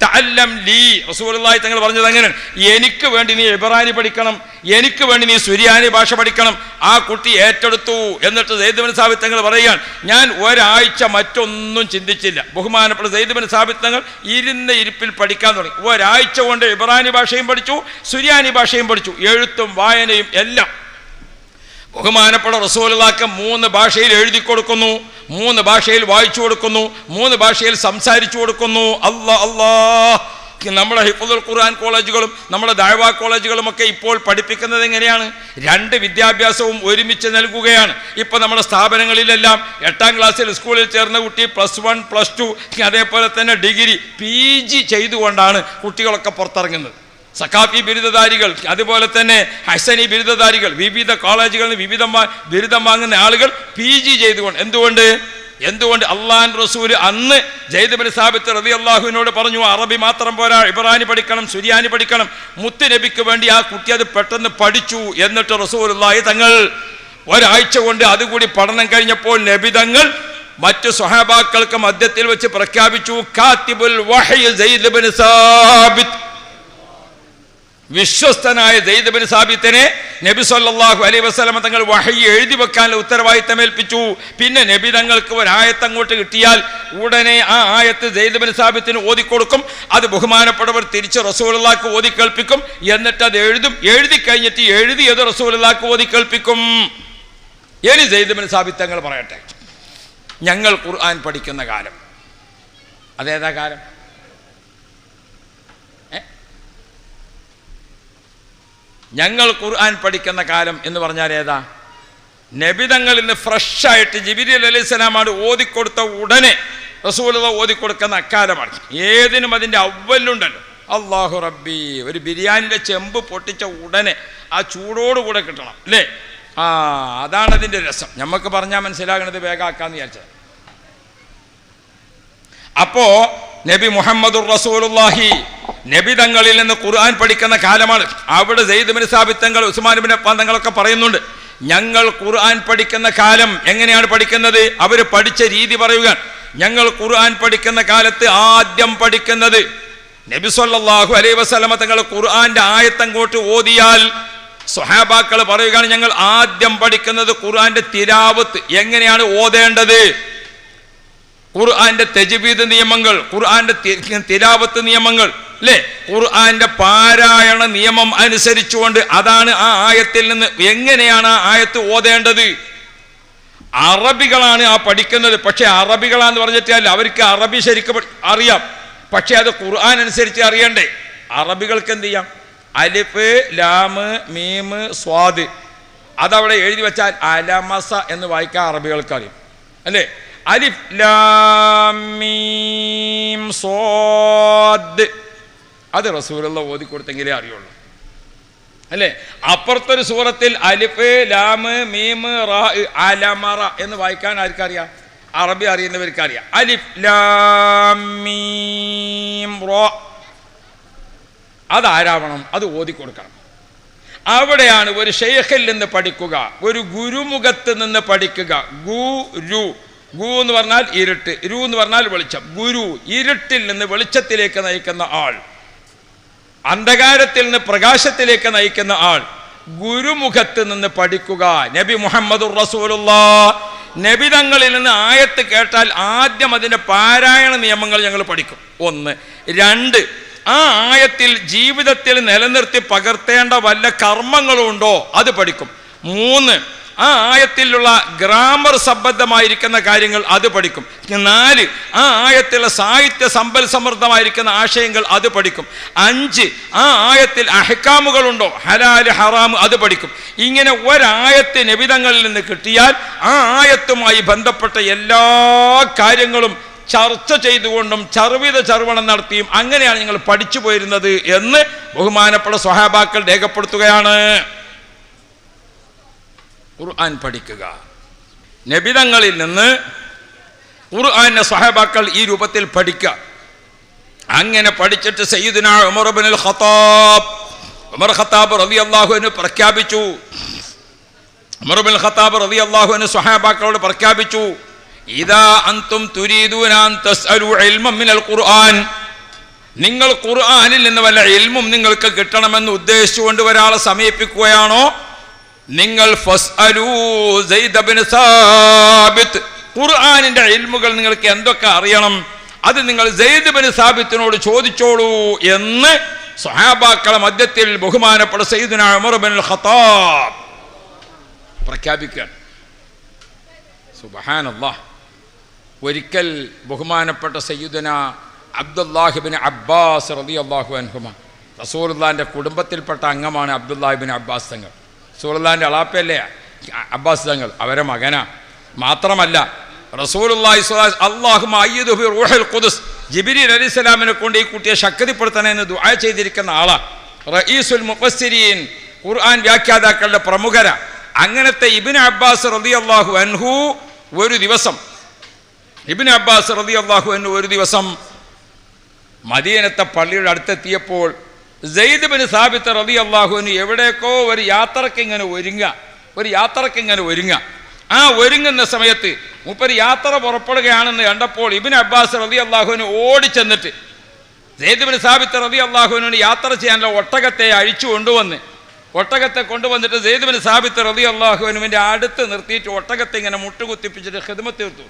തഅല്ലം ലീ, റസൂലുള്ളാഹി തങ്ങൾ പറഞ്ഞത് അങ്ങനെ, എനിക്ക് വേണ്ടി നീ ഇബ്രാനി പഠിക്കണം, എനിക്ക് വേണ്ടി നീ സുരിയാനി ഭാഷ പഠിക്കണം. ആ കുട്ടി ഏറ്റെടുത്തു. എന്നിട്ട് സെയ്ദ് ബിൻ സാബിത്ത് തങ്ങൾ പറയുകയാണ്, ഞാൻ ഒരാഴ്ച മറ്റൊന്നും ചിന്തിച്ചില്ല. ബഹുമാനപ്പെട്ട സെയ്ദ് ബിൻ സാബിത്ത് തങ്ങൾ ഇരുന്ന ഇരിപ്പിൽ പഠിക്കാൻ തുടങ്ങി. ഒരാഴ്ച കൊണ്ട് ഇബ്രാനി ഭാഷയും പഠിച്ചു, സുരിയാനി ഭാഷയും പഠിച്ചു, എഴുത്തും വായനയും എല്ലാം. ബഹുമാനപ്പെട്ട റസൂലുള്ളാഹിക്ക് 3 ഭാഷയിൽ എഴുതി കൊടുക്കുന്നു, 3 ഭാഷയിൽ വായിച്ചു കൊടുക്കുന്നു, 3 ഭാഷയിൽ സംസാരിച്ചു കൊടുക്കുന്നു. അല്ലാഹ്, നമ്മുടെ ഹിഫ്ളുൽ ഖുർആൻ കോളേജുകളും നമ്മുടെ ദഅവാ കോളേജുകളും ഒക്കെ ഇപ്പോൾ പഠിപ്പിക്കുന്നത് എങ്ങനെയാണ്? 2 വിദ്യാഭ്യാസവും ഒരുമിച്ച് നൽകുകയാണ്. ഇപ്പം നമ്മുടെ സ്ഥാപനങ്ങളിലെല്ലാം 8ാം ക്ലാസ്സിൽ സ്കൂളിൽ ചേർന്ന കുട്ടി +1 +2 അതേപോലെ തന്നെ ഡിഗ്രി PG ചെയ്തുകൊണ്ടാണ് കുട്ടികളൊക്കെ പുറത്തിറങ്ങുന്നത്. സഖാഫി ബിരുദധാരികൾ, അതുപോലെ തന്നെ ഹസനി ബിരുദധാരികൾ, വിവിധ കോളേജുകളിൽ ബിരുദം വാങ്ങുന്ന ആളുകൾ PG ചെയ്തുകൊണ്ട്. എന്തുകൊണ്ട് അള്ളാഹുവിൻ്റെ റസൂൽ അന്ന് സെയ്ദ് ബിൻ സാബിത്ത് റളിയല്ലാഹുവിനോട് പറഞ്ഞു, അറബി മാത്രം പോരാ, ഇബ്രാനി പഠിക്കണം, സുരിയാനി പഠിക്കണം. മുത്ത് നബിക്ക് വേണ്ടി ആ കുട്ടി അത് പെട്ടെന്ന് പഠിച്ചു. എന്നിട്ട് റസൂലുള്ളാഹി തങ്ങൾ ഒരാഴ്ച കൊണ്ട് അതുകൂടി പഠനം കഴിഞ്ഞപ്പോൾ നബി തങ്ങൾ മറ്റു സ്വഹാബാക്കൾക്ക് മധ്യത്തിൽ വെച്ച് പ്രഖ്യാപിച്ചു, കാത്തിബുൽ വഹ്യ് സെയ്ദ് ബിൻ സാബിത്ത്. വിശ്വസ്തനായ സെയ്ദ് ബിൻ സാബിത്തിനെ നബി സല്ലല്ലാഹു അലൈഹി വസല്ലം തങ്ങൾ വഹ്യ് എഴുതി വെക്കാനുള്ള ഉത്തരവാദിത്തം ഏൽപ്പിച്ചു. പിന്നെ നബി തങ്ങൾക്ക് ഒരായത്ത് അങ്ങോട്ട് കിട്ടിയാൽ ഉടനെ ആ ആയത്ത് സെയ്ദ് ബിൻ സാബിത്തിന് ഓതിക്കൊടുക്കും. അത് ബഹുമാനപ്പെട്ടവർ തിരിച്ച് റസൂലുള്ളാഹിക്ക് ഓതി കേൾപ്പിക്കും. എന്നിട്ട് അത് എഴുതും. എഴുതി കഴിഞ്ഞിട്ട് എഴുതിയത് റസൂലുള്ളാഹിക്ക് ഓതി കേൾപ്പിക്കും. ഇനി സെയ്ദ് ബിൻ സാബിത്ത് തങ്ങൾ പറയട്ടെ, ഞങ്ങൾ ഖുർആൻ പഠിക്കുന്ന കാലം അതേതാ കാലം? ഞങ്ങൾ ഖുർആൻ പഠിക്കുന്ന കാലം എന്ന് പറഞ്ഞാൽ ഏതാ? നബിതങ്ങളിൽ നിന്ന് ഫ്രഷായിട്ട് ജിബ്രീൽ അലൈഹിസ്സലാമാണ് ഓതിക്കൊടുത്ത ഉടനെ റസൂലുള്ളാഹി ഓതിക്കൊടുക്കുന്ന അക്കാലമാണ്. ഏതിനും അതിൻ്റെ അവ്വലുണ്ടല്ലോ. അല്ലാഹു റബ്ബി, ഒരു ബിരിയാണിയുടെ ചെമ്പ് പൊട്ടിച്ച ഉടനെ ആ ചൂടോടുകൂടെ കിട്ടണം അല്ലേ? അതാണ് അതിൻ്റെ രസം. നമുക്ക് പറഞ്ഞാൽ മനസ്സിലാകണത് വേഗാക്കാന്ന് വിചാരിച്ചത്. അപ്പോ നബി മുഹമ്മദുർ റസൂലുള്ളാഹി നബി തങ്ങളിൽ നിന്ന് ഖുർആൻ പഠിക്കുന്ന കാലമാണ്. അവിടെ സെയ്ദ് ബിൻ സാബിത്ത് തങ്ങൾ, ഉസ്മാൻ ബിൻ അഫ്ഫാൻ തങ്ങളൊക്കെ പറയുന്നുണ്ട്, ഞങ്ങൾ ഖുർആൻ പഠിക്കുന്ന കാലം എങ്ങനെയാണ് പഠിക്കുന്നത്? അവർ പഠിച്ച രീതി പറയുക. ഞങ്ങൾ ഖുർആൻ പഠിക്കുന്ന കാലത്ത് ആദ്യം പഠിക്കുന്നത് നബി സല്ലല്ലാഹു അലൈഹി വസല്ലമ തങ്ങൾ ഖുർആന്റെ ആയത്തങ്ങോട്ട് ഓതിയാൽ സ്വഹാബാക്കൾ പറയുകയാണ്, ഞങ്ങൾ ആദ്യം പഠിക്കുന്നത് ഖുർആന്റെ തിലാവത്ത് എങ്ങനെയാണ് ഓതേണ്ടത്, ഖുർആന്റെ തജ്വീദ് നിയമങ്ങൾ, ഖുർആന്റെ തിലാവത്ത് നിയമങ്ങൾ അല്ലേ, ഖുർആന്റെ പാരായണ നിയമം അനുസരിച്ചുകൊണ്ട് അതാണ് ആ ആയത്തിൽ നിന്ന് എങ്ങനെയാണ് ആ ആയത്ത് ഓതേണ്ടത്. അറബികളാണ് ആ പഠിക്കുന്നത്. പക്ഷെ അറബികളാന്ന് പറഞ്ഞിട്ടാൽ അവർക്ക് അറബി ശരിക്കും അറിയാം, പക്ഷെ അത് ഖുർആൻ അനുസരിച്ച് അറിയണ്ടേ. അറബികൾക്ക് എന്ത് ചെയ്യാം, അലിഫ് ലാമ് മീമ് സ്വാദ് അതവിടെ എഴുതി വെച്ചാൽ അലമസ എന്ന് വായിക്കാൻ അറബികൾക്ക് അറിയും അല്ലേ. അലിഫ് ലാം മീം സ്വാദ് അത് റസൂലുള്ള ഓതി കൊടുത്തെങ്കിലേ അറിയുള്ളൂ അല്ലേ. അപ്പുറത്തൊരു സൂറത്തിൽ അലിഫ് ലാമ് മീമ് റാ അലമറ എന്ന് വായിക്കാൻ ആർക്കറിയാം, അറബി അറിയുന്നവർക്ക് അറിയാം. അലിഫ് ലാം മീം റാ അതാരാവണം, അത് ഓതിക്കൊടുക്കണം. അവിടെയാണ് ഒരു ഷെയ്ഖിൽ നിന്ന് പഠിക്കുക, ഒരു ഗുരുമുഖത്ത് നിന്ന് പഠിക്കുക. ഗുരു, ഗു എന്ന് പറഞ്ഞാൽ ഇരുട്ട്, രു എന്ന് പറഞ്ഞാൽ വെളിച്ചം. ഗുരു ഇരുട്ടിൽ നിന്ന് വെളിച്ചത്തിലേക്ക് നയിക്കുന്ന ആൾ, അന്ധകാരത്തിൽ നിന്ന് പ്രകാശത്തിലേക്ക് നയിക്കുന്ന ആൾ. ഗുരുമുഖത്ത് നിന്ന് പഠിക്കുക. നബി മുഹമ്മദുർ റസൂലുള്ളാഹ് നബി തങ്ങളിൽ നിന്ന് ആയത്ത് കേട്ടാൽ ആദ്യം അതിൻ്റെ പാരായണ നിയമങ്ങൾ ഞങ്ങൾ പഠിക്കും. 1. 2, ആ ആയത്തിൽ ജീവിതത്തിൽ നിലനിർത്തി പകർത്തേണ്ട വല്ല കർമ്മങ്ങളുണ്ടോ അത് പഠിക്കും. 3, ആ ആയത്തിലുള്ള ഗ്രാമർ സംബന്ധമായിരിക്കുന്ന കാര്യങ്ങൾ അത് പഠിക്കും. 4, ആ ആയത്തിലുള്ള സാഹിത്യ സമ്പൽ സമൃദ്ധമായിരിക്കുന്ന ആശയങ്ങൾ അത് പഠിക്കും. 5, ആ ആയത്തിൽ അഹ്കാമുകളുണ്ടോ, ഹലാല് ഹറാം അത് പഠിക്കും. ഇങ്ങനെ ഒരായത്ത് നബിതങ്ങളിൽ നിന്ന് കിട്ടിയാൽ ആ ആയത്തുമായി ബന്ധപ്പെട്ട എല്ലാ കാര്യങ്ങളും ചർച്ച ചെയ്തുകൊണ്ടും ചർവണം നടത്തിയും അങ്ങനെയാണ് ഞങ്ങൾ പഠിച്ചു പോയിരുന്നത് എന്ന് ബഹുമാനപ്പെട്ട സ്വഹാബാക്കൾ രേഖപ്പെടുത്തുകയാണ്. ഖുർആൻ പഠിക്കുക. നബിതങ്ങളിൽ നിന്ന് ഖുർആനെ സ്വഹാബാക്കൾ ഈ രൂപത്തിൽ പഠിക്കുക. അങ്ങനെ പഠിച്ചിട്ട് സയ്യിദുനാ ഉമർ ഇബ്നുൽ ഖത്താബ് റളിയല്ലാഹു അൻഹു പ്രഖ്യാപിച്ചു. ഉമർ ഇബ്നുൽ ഖത്താബ് റളിയല്ലാഹു അൻഹു സ്വഹാബാക്കളോട് പ്രഖ്യാപിച്ചു, ഇദാ അൻതും തുരീദൂന അൻ തസ്അലു ഇൽമൻ മിനൽ ഖുർആൻ, നിങ്ങൾ ഖുർആനിൽ നിന്ന് വല്ല ഇൽമും നിങ്ങൾക്ക് കിട്ടണമെന്ന് ഉദ്ദേശിച്ചുകൊണ്ട് ഒരാളെ സമീപിക്കുകയാണോ, നിങ്ങൾ ഫസ്അലൂ സയ്യിദ് ഇബ്നു സാബിത്ത്, ഖുർആനിന്റെ ഇൽമുകൾ നിങ്ങൾക്ക് എന്തൊക്കെ അറിയണം അത് നിങ്ങൾ സയ്യിദ് ഇബ്നു സാബിത്തിനോട് ചോദിച്ചോളൂ എന്ന് സ്വഹാബാക്കളെ മധ്യത്തിൽ ബഹുമാനപ്പെട്ട സയ്യിദുനാ ഉമർ ഇബ്നുൽ ഖത്താബ് പ്രഖ്യാപിക്കുകയാണ്. സുബ്ഹാനല്ലാഹ്. ഒരിക്കൽ ബഹുമാനപ്പെട്ട സയ്യിദുനാ അബ്ദുല്ലാഹി ഇബ്നു അബ്ബാസ് റളിയല്ലാഹു അൻഹുമ, റസൂലുള്ളാഹിന്റെ കുടുംബത്തിൽപ്പെട്ട അംഗമാണ് അബ്ദുല്ലാഹി ഇബ്നു അബ്ബാസ് തങ്ങൾ. റസൂലുള്ളാഹിന്റെ അളാപ്പയല്ലേ അബ്ബാസ് തങ്ങൾ, അവരെ മകനാ. മാത്രമല്ല റസൂലുള്ളാഹി അല്ലാഹുമ്മ അയ്യിദു ബി റൂഹിൽ ഖുദ്സ്, ജിബ്രീൽ അലൈഹിസ്സലാമിനെ കൊണ്ട് ഈ കുട്ടിയെ ശക്തിപ്പെടുത്തണേ എന്ന് ദുആ ചെയ്തിരിക്കുന്ന ആളാ. റഈസുൽ മുഫസ്സിരീൻ, ഖുർആൻ വ്യാഖ്യാതാക്കളുടെ പ്രമുഖര. അങ്ങനത്തെ ഇബ്നു അബ്ബാസ് റളിയല്ലാഹു അൻഹു ഒരു ദിവസം മദീനത്തെ പള്ളിയുടെ അടുത്തെത്തിയപ്പോൾ സയ്യിദ് ഇബ്നു സാബിത്ത് റളിയല്ലാഹു അൻഹു എവിടേക്കോ ഒരു യാത്രക്ക് ഇങ്ങനെ ഒരുങ്ങുക. ആ ഒരുങ്ങുന്ന സമയത്ത് മൂപ്പര് യാത്ര പുറപ്പെടുകയാണെന്ന് കണ്ടപ്പോൾ ഇബ്നു അബ്ബാസ് റളിയല്ലാഹു അൻഹു ഓടിച്ചെന്നിട്ട് സയ്യിദ് ഇബ്നു സാബിത്ത് റളിയല്ലാഹു അൻഹു യാത്ര ചെയ്യാനുള്ള ഒട്ടകത്തെ ഒട്ടകത്തെ കൊണ്ടുവന്നിട്ട് സയ്യിദ് ഇബ്നു സാബിത്ത് റളിയല്ലാഹു അൻഹുവിന്റെ അടുത്ത് നിർത്തിയിട്ട് ഒട്ടകത്തെ ഇങ്ങനെ മുട്ടുകുത്തിപ്പിച്ചിട്ട് ഖിദ്മത്ത് തീർത്തു.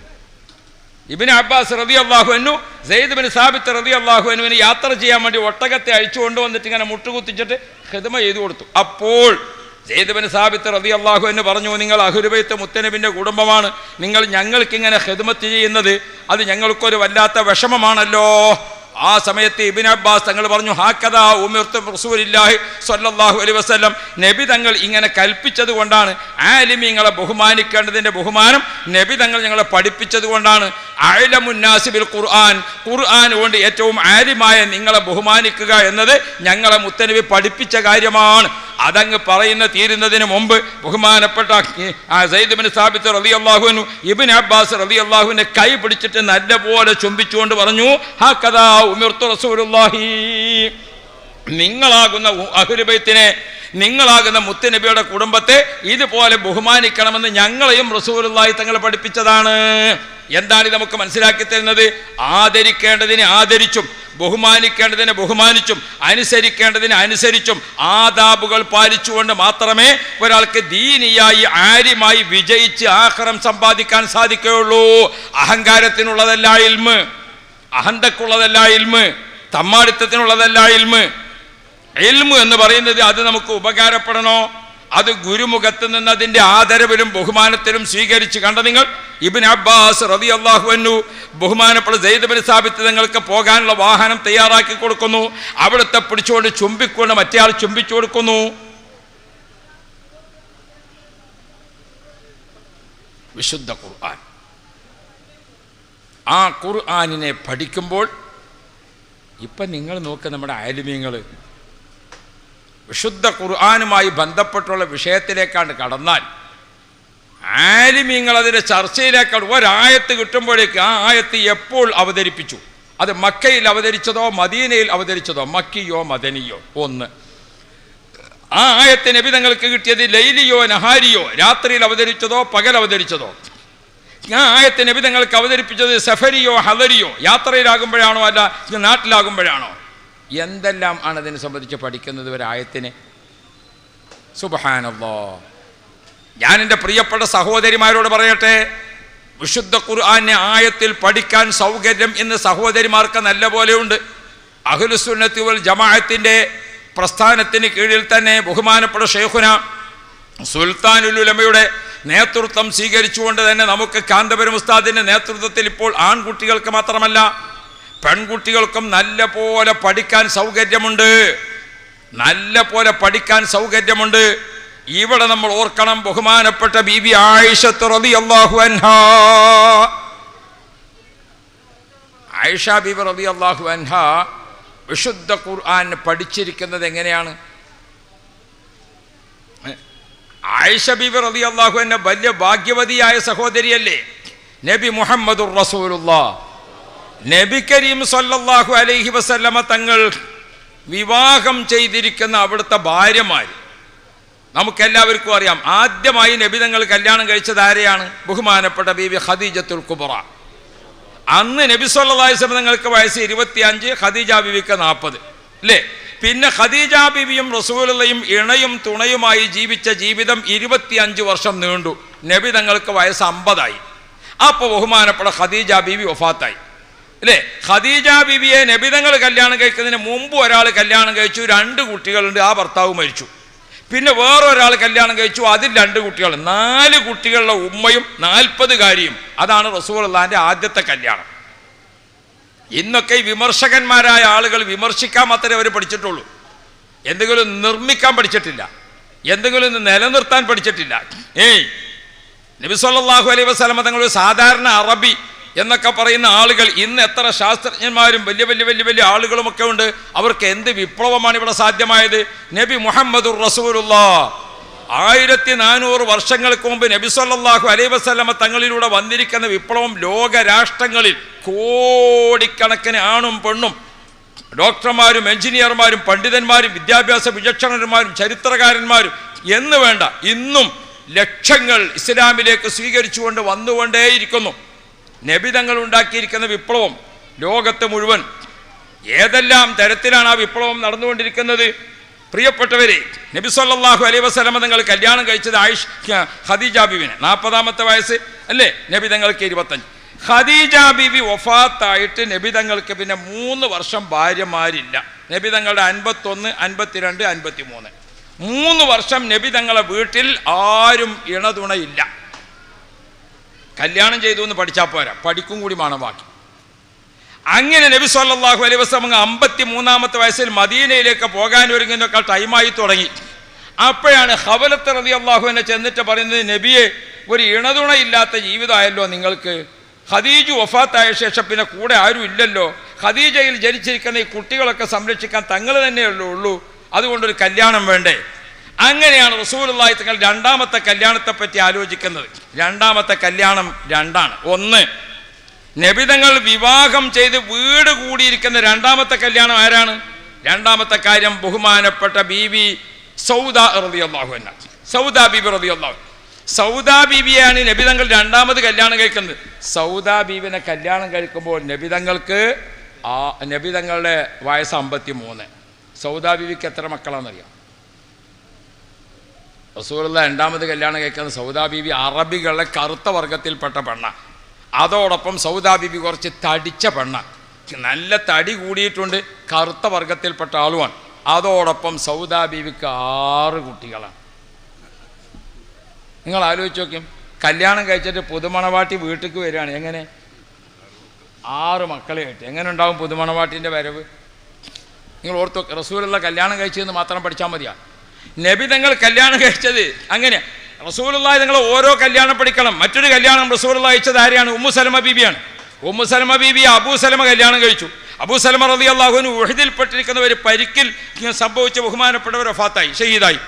ഇബ്നു അബ്ബാസ് റളിയല്ലാഹു അൻഹു സയ്യിദ് ഇബ്നു സാബിത്ത് റളിയല്ലാഹു അൻഹുവിന് യാത്ര ചെയ്യാൻ വേണ്ടി ഒട്ടകത്തെ അഴിച്ചു കൊണ്ടുവന്നിട്ട് ഇങ്ങനെ മുട്ടുകുത്തിച്ചിട്ട് ഖിദ്മ ചെയ്തു കൊടുത്തു. അപ്പോൾ സയ്യിദ് ഇബ്നു സാബിത്ത് റളിയല്ലാഹു അൻഹു പറഞ്ഞു, നിങ്ങൾ അഹ്ലു ബൈത്ത് മുത്തനബിന്റെ കുടുംബമാണ്, നിങ്ങൾ ഞങ്ങൾക്ക് ഇങ്ങനെ ഖിദ്മത്ത് ചെയ്യുന്നത് അത് ഞങ്ങൾക്കൊരു വല്ലാത്ത വിഷമമാണല്ലോ. ആ സമയത്ത് ഇബ്നു അബ്ബാസ് തങ്ങൾ പറഞ്ഞു, ഹാക്കദാ ഉമിർതു റസൂലുള്ളാഹി സ്വല്ലല്ലാഹു അലൈഹി വസല്ലം, നബി തങ്ങൾ ഇങ്ങനെ കൽപ്പിച്ചത് കൊണ്ടാണ്. ആലിമീങ്ങളെ ബഹുമാനിക്കേണ്ടതിന്റെ ബഹുമാനം നബി തങ്ങൾ ഞങ്ങളെ പഠിപ്പിച്ചത് കൊണ്ടാണ്. അഅലമുന്നാസി ബിൽ ഖുർആൻ, ഖുർആൻ കൊണ്ട് ഏറ്റവും ആലിമായ നിങ്ങളെ ബഹുമാനിക്കുക എന്നത് ഞങ്ങളെ മുത്തനബി പഠിപ്പിച്ച കാര്യമാണ്. അതങ്ങ് തീരുന്നതിന് മുമ്പ് ബഹുമാനപ്പെട്ട സയ്യിദ് ഇബ്നു സാബിത്ത് റളിയല്ലാഹു അൻഹു ഇബ്നു അബ്ബാസ് റളിയല്ലാഹുവിനെ കൈ പിടിച്ചിട്ട് നല്ലപോലെ ചുംബിച്ചുകൊണ്ട് പറഞ്ഞു, ഹാക്കദാ ഉമിർതു റസൂലുള്ളാഹി, നിങ്ങളാകുന്ന അഹ്ലു ബൈത്തിനെ, നിങ്ങളാകുന്ന മുത്തുനബിയുടെ കുടുംബത്തെ ഇതുപോലെ ബഹുമാനിക്കണമെന്ന് ഞങ്ങളെയും റസൂലുള്ളാഹി തങ്ങൾ പഠിപ്പിച്ചതാണ്. എന്താണ് നമുക്ക് മനസ്സിലാക്കി തരുന്നത്? ആദരിക്കേണ്ടതിനെ ആദരിച്ചും ബഹുമാനിക്കേണ്ടതിനെ ബഹുമാനിച്ചും അനുസരിക്കേണ്ടതിനെ അനുസരിച്ചും ആദാബുകൾ പാലിച്ചുകൊണ്ട് മാത്രമേ ഒരാൾക്ക് ദീനിയായി ആര്യമായി വിജയിച്ച് ആഖിറം സമ്പാദിക്കാൻ സാധിക്കുകയുള്ളൂ. അഹങ്കാരത്തിനുള്ളതല്ല ഇൽമ്, അഹന്തക്കുള്ളതല്ല ഇൽമ്, തമ്മാടിത്തത്തിനുള്ളതല്ല ഇൽമ്. ഇൽമു എന്ന് പറയുന്നത് അത് നമുക്ക് ഉപകാരപ്പെടണോ? അത് ഗുരുമുഖത്ത് നിന്ന് അതിൻ്റെ ആദരവിലും ബഹുമാനത്തിലും സ്വീകരിച്ച് കണ്ട നിങ്ങൾ ഇബ്നു അബ്ബാസ് റളിയല്ലാഹു അൻഹു ബഹുമാനപ്പെട്ട സെയ്ദ് ബിൻ സാബിത്ത് തങ്ങൾക്ക് പോകാനുള്ള വാഹനം തയ്യാറാക്കി കൊടുക്കുന്നു. അവിടുത്തെ പിടിച്ചുകൊണ്ട് ചുംബിക്കൊണ്ട് മറ്റേയാൾ ചുംബിച്ചു കൊടുക്കുന്നു. വിശുദ്ധ ഖുർആൻ, ആ ഖുർആനിനെ പഠിക്കുമ്പോൾ ഇപ്പം നിങ്ങൾ നോക്ക്, നമ്മുടെ ആലിമീങ്ങൾ വിശുദ്ധ ഖുർആനുമായി ബന്ധപ്പെട്ടുള്ള വിഷയത്തിലേക്കാണ് കടന്നാൽ ആലിമീങ്ങൾ അതിൻ്റെ ചർച്ചയിലേക്കാണ്. ഒരായത്ത് കിട്ടുമ്പോഴേക്ക് ആ ആയത്ത് എപ്പോൾ അവതരിപ്പിച്ചു, അത് മക്കയിൽ അവതരിച്ചതോ മദീനയിൽ അവതരിച്ചതോ, മക്കിയോ മദനിയോ, ഒന്ന്. ആ ആയത്ത് നബി തങ്ങൾക്ക് കിട്ടിയത് ലൈലിയോ നഹാരിയോ, രാത്രിയിൽ അവതരിച്ചതോ പകൽ അവതരിച്ചതോ. ആ ആയത്ത് നബി തങ്ങൾക്ക് അവതരിപ്പിച്ചത് സഫരിയോ ഹദരിയോ, യാത്രയിലാകുമ്പോഴാണോ അല്ല നാട്ടിലാകുമ്പോഴാണോ? എന്തെല്ലാം ആണ് അതിനെ സംബന്ധിച്ച് പഠിക്കുന്നത് ഒരായത്തിന്? സുബ്ഹാനല്ലാഹ്. ഞാൻ എൻ്റെ പ്രിയപ്പെട്ട സഹോദരിമാരോട് പറയട്ടെ, വിശുദ്ധ ഖുർആനെ ആയത്തിൽ പഠിക്കാൻ സൗകര്യം ഇന്ന് സഹോദരിമാർക്ക് നല്ല പോലെയുണ്ട്. അഹ്ലുസുന്നത്തി വൽ ജമാഅത്തിൻ്റെ പ്രസ്ഥാനത്തിന് കീഴിൽ തന്നെ ബഹുമാനപ്പെട്ട ശൈഖുന സുൽത്താനുൽ ഉലമയുടെ നേതൃത്വം സ്വീകരിച്ചുകൊണ്ട് തന്നെ നമുക്ക് കാന്തപുരം ഉസ്താദിൻ്റെ നേതൃത്വത്തിൽ ഇപ്പോൾ ആൺകുട്ടികൾക്ക് മാത്രമല്ല പെൺകുട്ടികൾക്കും നല്ല പോലെ പഠിക്കാൻ സൗകര്യമുണ്ട്, നല്ല പോലെ പഠിക്കാൻ സൗകര്യമുണ്ട്. ഇവിടെ നമ്മൾ ഓർക്കണം, ബഹുമാനപ്പെട്ട ബീബി ആയിഷ റളിയല്ലാഹു അൻഹാ, ആയിഷ ബീബി റളിയല്ലാഹു അൻഹാ വിശുദ്ധ ഖുർആൻ പഠിച്ചിരിക്കുന്നത് എങ്ങനെയാണ്? ആയിഷ ബീബി റളിയല്ലാഹു അൻഹ വലിയ ഭാഗ്യവതിയായ സഹോദരിയല്ലേ? നബി മുഹമ്മദുർ റസൂലുള്ളാഹ്, നബി കരീം സല്ലല്ലാഹു അലൈഹി വസല്ലമ തങ്ങൾ വിവാഹം ചെയ്തിരിക്കുന്ന അവിടുത്തെ ഭാര്യമാർ നമുക്കെല്ലാവർക്കും അറിയാം. ആദ്യമായി നബി തങ്ങൾ കല്യാണം കഴിച്ചത് ആരെയാണ്? ബഹുമാനപ്പെട്ട ബീബി ഖദീജത്തുൽ കുബ്ര. അന്ന് നബി സല്ലല്ലാഹു അലൈഹി വസല്ലം തങ്ങൾക്ക് വയസ്സ് 25, ഖദീജ ബീവിക്ക് 40 അല്ലേ? പിന്നെ ഖദീജ ബീവിയും റസൂലുള്ളയും ഇണയും തുണയുമായി ജീവിച്ച ജീവിതം 25 വർഷം നീണ്ടു. നബി തങ്ങൾക്ക് വയസ്സ് 50ആയി. അപ്പോൾ ബഹുമാനപ്പെട്ട ഖദീജ ബീവി വഫാത്തായി അല്ലേ? ഖദീജ ബീവിയെ നബി തങ്ങൾ കല്യാണം കഴിക്കുന്നതിന് മുമ്പ് ഒരാൾ കല്യാണം കഴിച്ചു, 2 കുട്ടികളുണ്ട്, ആ ഭർത്താവ് മരിച്ചു. പിന്നെ വേറൊരാൾ കല്യാണം കഴിച്ചു, അതിൽ 2 കുട്ടികൾ, 4 കുട്ടികളുടെ ഉമ്മയും 40 കാരിയും. അതാണ് റസൂലുള്ളാഹിന്റെ ആദ്യത്തെ കല്യാണം. ഇന്നൊക്കെ ഈ വിമർശകന്മാരായ ആളുകൾ വിമർശിക്കാൻ മാത്രമേ അവർ പഠിച്ചിട്ടുള്ളൂ, എന്തെങ്കിലും നിർമ്മിക്കാൻ പഠിച്ചിട്ടില്ല, എന്തെങ്കിലും നിലനിർത്താൻ പഠിച്ചിട്ടില്ല. നബി സല്ലല്ലാഹു അലൈഹി വസല്ലം തങ്ങൾ സാധാരണ അറബി എന്നൊക്കെ പറയുന്ന ആളുകൾ ഇന്ന് എത്ര ശാസ്ത്രജ്ഞന്മാരും വലിയ വലിയ വലിയ വലിയ ആളുകളുമൊക്കെ ഉണ്ട്. അവർക്ക് എന്ത് വിപ്ലവമാണ് ഇവിടെ സാധ്യമായത്? നബി മുഹമ്മദുർ റസൂലുള്ളാഹ് 1400 വർഷങ്ങൾക്ക് മുമ്പ് നബി സല്ലല്ലാഹു അലൈഹി വസല്ലമ തങ്ങളിലൂടെ വന്നിരിക്കുന്ന വിപ്ലവം ലോകരാഷ്ട്രങ്ങളിൽ കോടിക്കണക്കിന് ആണും പെണ്ണും ഡോക്ടർമാരും എഞ്ചിനീയർമാരും പണ്ഡിതന്മാരും വിദ്യാഭ്യാസ വിചക്ഷണന്മാരും ചരിത്രകാരന്മാരും എന്ന് വേണ്ട ഇന്നും ലക്ഷങ്ങൾ ഇസ്ലാമിലേക്ക് സ്വീകരിച്ചുകൊണ്ട് വന്നുകൊണ്ടേയിരിക്കുന്നു. നബി തങ്ങൾ ഉണ്ടാക്കിയിരിക്കുന്ന വിപ്ലവം ലോകത്ത് മുഴുവൻ ഏതെല്ലാം തരത്തിലാണ് ആ വിപ്ലവം നടന്നുകൊണ്ടിരിക്കുന്നത്? പ്രിയപ്പെട്ടവരെ, നബി സല്ലല്ലാഹു അലൈഹി വസല്ലമ തങ്ങൾ കല്യാണം കഴിച്ചത് ഖദീജ ബീവിനെ 40-ാമത്തെ വയസ്സ് അല്ലേ? നബി തങ്ങൾക്ക് 25. ഖദീജ ബീവി വഫാത്തായിട്ട് നബി തങ്ങൾക്ക് പിന്നെ 3 വർഷം ഭാര്യമാരില്ല. നബി തങ്ങളുടെ 51, 52, 53 3 വർഷം നബി തങ്ങളെ വീട്ടിൽ ആരും ഇണതുണയില്ല. കല്യാണം ചെയ്തു എന്ന് പഠിച്ചാൽ പോരാ, പഠിക്കും കൂടി വേണം ബാക്കി. അങ്ങനെ നബി സല്ലല്ലാഹു അലൈഹി വസല്ലം 53-ാമത്തെ വയസ്സിൽ മദീനയിലേക്ക് പോകാൻ ഒരുങ്ങുന്നൊക്കെ ടൈമായി തുടങ്ങി. അപ്പോഴാണ് ഖവലത്ത് റളിയല്ലാഹു അൻഹ ചെന്നിട്ട് പറയുന്നത്, നബിയെ, ഒരു ഇണതുണയില്ലാത്ത ജീവിതമായല്ലോ നിങ്ങൾക്ക്. ഖദീജ വഫാത്തായ ശേഷം പിന്നെ കൂടെ ആരും ഇല്ലല്ലോ. ഖദീജയിൽ ജനിച്ചിരിക്കുന്ന ഈ കുട്ടികളൊക്കെ സംരക്ഷിക്കാൻ തങ്ങൾ തന്നെയല്ലേ ഉള്ളൂ, അതുകൊണ്ടൊരു കല്യാണം വേണ്ടേ? അങ്ങനെയാണ് റസൂലുള്ളാഹി തങ്ങൾ 2ാമത്തെ കല്യാണത്തെ പറ്റി ആലോചിക്കുന്നത്. 2ാമത്തെ കല്യാണം 2ആണ്. 1, നബി തങ്ങൾ വിവാഹം ചെയ്ത് വീട് കൂടിയിരിക്കുന്ന 2ാമത്തെ കല്യാണം ആരാണ്? രണ്ടാമത്തെ കാര്യം ബഹുമാനപ്പെട്ട ബീവി സൗദ റളിയല്ലാഹു അൻഹ, സൗദ ബീബി റളിയല്ലാഹു അൻഹ. സൗദ ബീബിയാണ് നബി തങ്ങൾ രണ്ടാമത് കല്യാണം കഴിക്കുന്നത്. സൗദ ബീബിനെ കല്യാണം കഴിക്കുമ്പോൾ നബി തങ്ങളുടെ വയസ്സ് 53. സൗദ ബീബിക്ക് എത്ര മക്കളാണെന്നറിയാം? റസൂലുള്ള രണ്ടാമത് കല്യാണം കഴിക്കുന്ന സൗദ ബീബി അറബികളുടെ കറുത്ത വർഗത്തിൽപ്പെട്ട പെണ്ണ. അതോടൊപ്പം സൗദ ബീബി കുറച്ച് തടിച്ച പെണ്ണ, നല്ല തടി കൂടിയിട്ടുണ്ട്, കറുത്ത വർഗത്തിൽപ്പെട്ട ആളുമാണ്. അതോടൊപ്പം സൗദ ബീവിക്ക് 6 കുട്ടികളാണ്. നിങ്ങൾ ആലോചിച്ച് നോക്കും, കല്യാണം കഴിച്ചിട്ട് പുതുമണവാട്ടി വീട്ടിലേക്ക് വരികയാണ്, എങ്ങനെ 6 മക്കളെ ആയിട്ട് എങ്ങനെ ഉണ്ടാവും പുതുമണവാട്ടിൻ്റെ വരവ്? നിങ്ങൾ ഓർത്ത് റസൂലുള്ള കല്യാണം കഴിച്ചതെന്ന് മാത്രം പഠിച്ചാൽ മതിയാ. നബി തങ്ങൾ കല്യാണം കഴിച്ചത് അങ്ങനെ. റസൂലുള്ളാഹി നിങ്ങൾ ഓരോ കല്യാണം പഠിക്കണം. മറ്റൊരു കല്യാണം റസൂലുള്ളാഹി കഴിച്ചത് ആരെയാണ്? ഉമ്മു സലമ ബീബിയാണ്. ഉമ്മു സലമ ബീബി അബൂ സലമ കല്യാണം കഴിച്ചു. അബൂ സലമ റളിയല്ലാഹു അൻഹു ഉഹദിൽപ്പെട്ടിരിക്കുന്ന ഒരു പരിക്കിൽ സംഭവിച്ച ബഹുമാനപ്പെട്ടവർ വഫാത്തായി, ഷഹീദായി.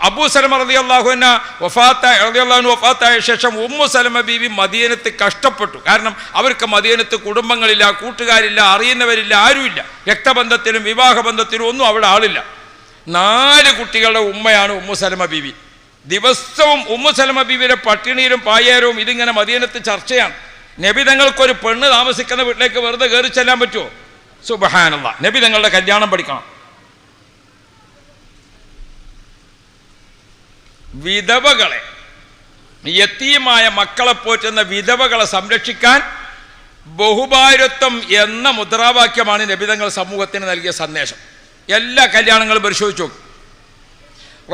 അബൂ സലമ റളിയല്ലാഹു അൻഹു വഫാത്തായ ശേഷം ഉമ്മു സലമ ബീബി മദീനത്ത് കഷ്ടപ്പെട്ടു. കാരണം അവർക്ക് മദീനത്ത് കുടുംബങ്ങളില്ല, കൂട്ടുകാരില്ല, അറിയുന്നവരില്ല, ആരുമില്ല. രക്തബന്ധത്തിലും വിവാഹബന്ധത്തിലും ഒന്നും അവിടെ ആളില്ല. 4 കുട്ടികളുടെ ഉമ്മയാണ് ഉമ്മു സലമ ബീബി. ദിവസവും ഉമ്മു സലമ ബീബിയുടെ പട്ടിണിയിലും പായേരവും ഇതിങ്ങനെ മദീനത്ത് ചർച്ചയാണ്. നബി തങ്ങൾക്കൊരു പെണ്ണ് താമസിക്കുന്ന വീട്ടിലേക്ക് വെറുതെ കയറി ചെല്ലാൻ പറ്റുമോ? സുബ്ഹാനല്ലാഹ്. നബി തങ്ങളുടെ കല്യാണം പഠിക്കണം. വിധവകളെ, യതീമായ മക്കളെ പോറ്റുന്ന വിധവകളെ സംരക്ഷിക്കാൻ ബഹുഭാര്യത്വം എന്ന മുദ്രാവാക്യമാണ് നബി തങ്ങൾ സമൂഹത്തിന് നൽകിയ സന്ദേശം. എല്ലാ കല്യാണങ്ങളും പരിശോധിച്ചു നോക്കും.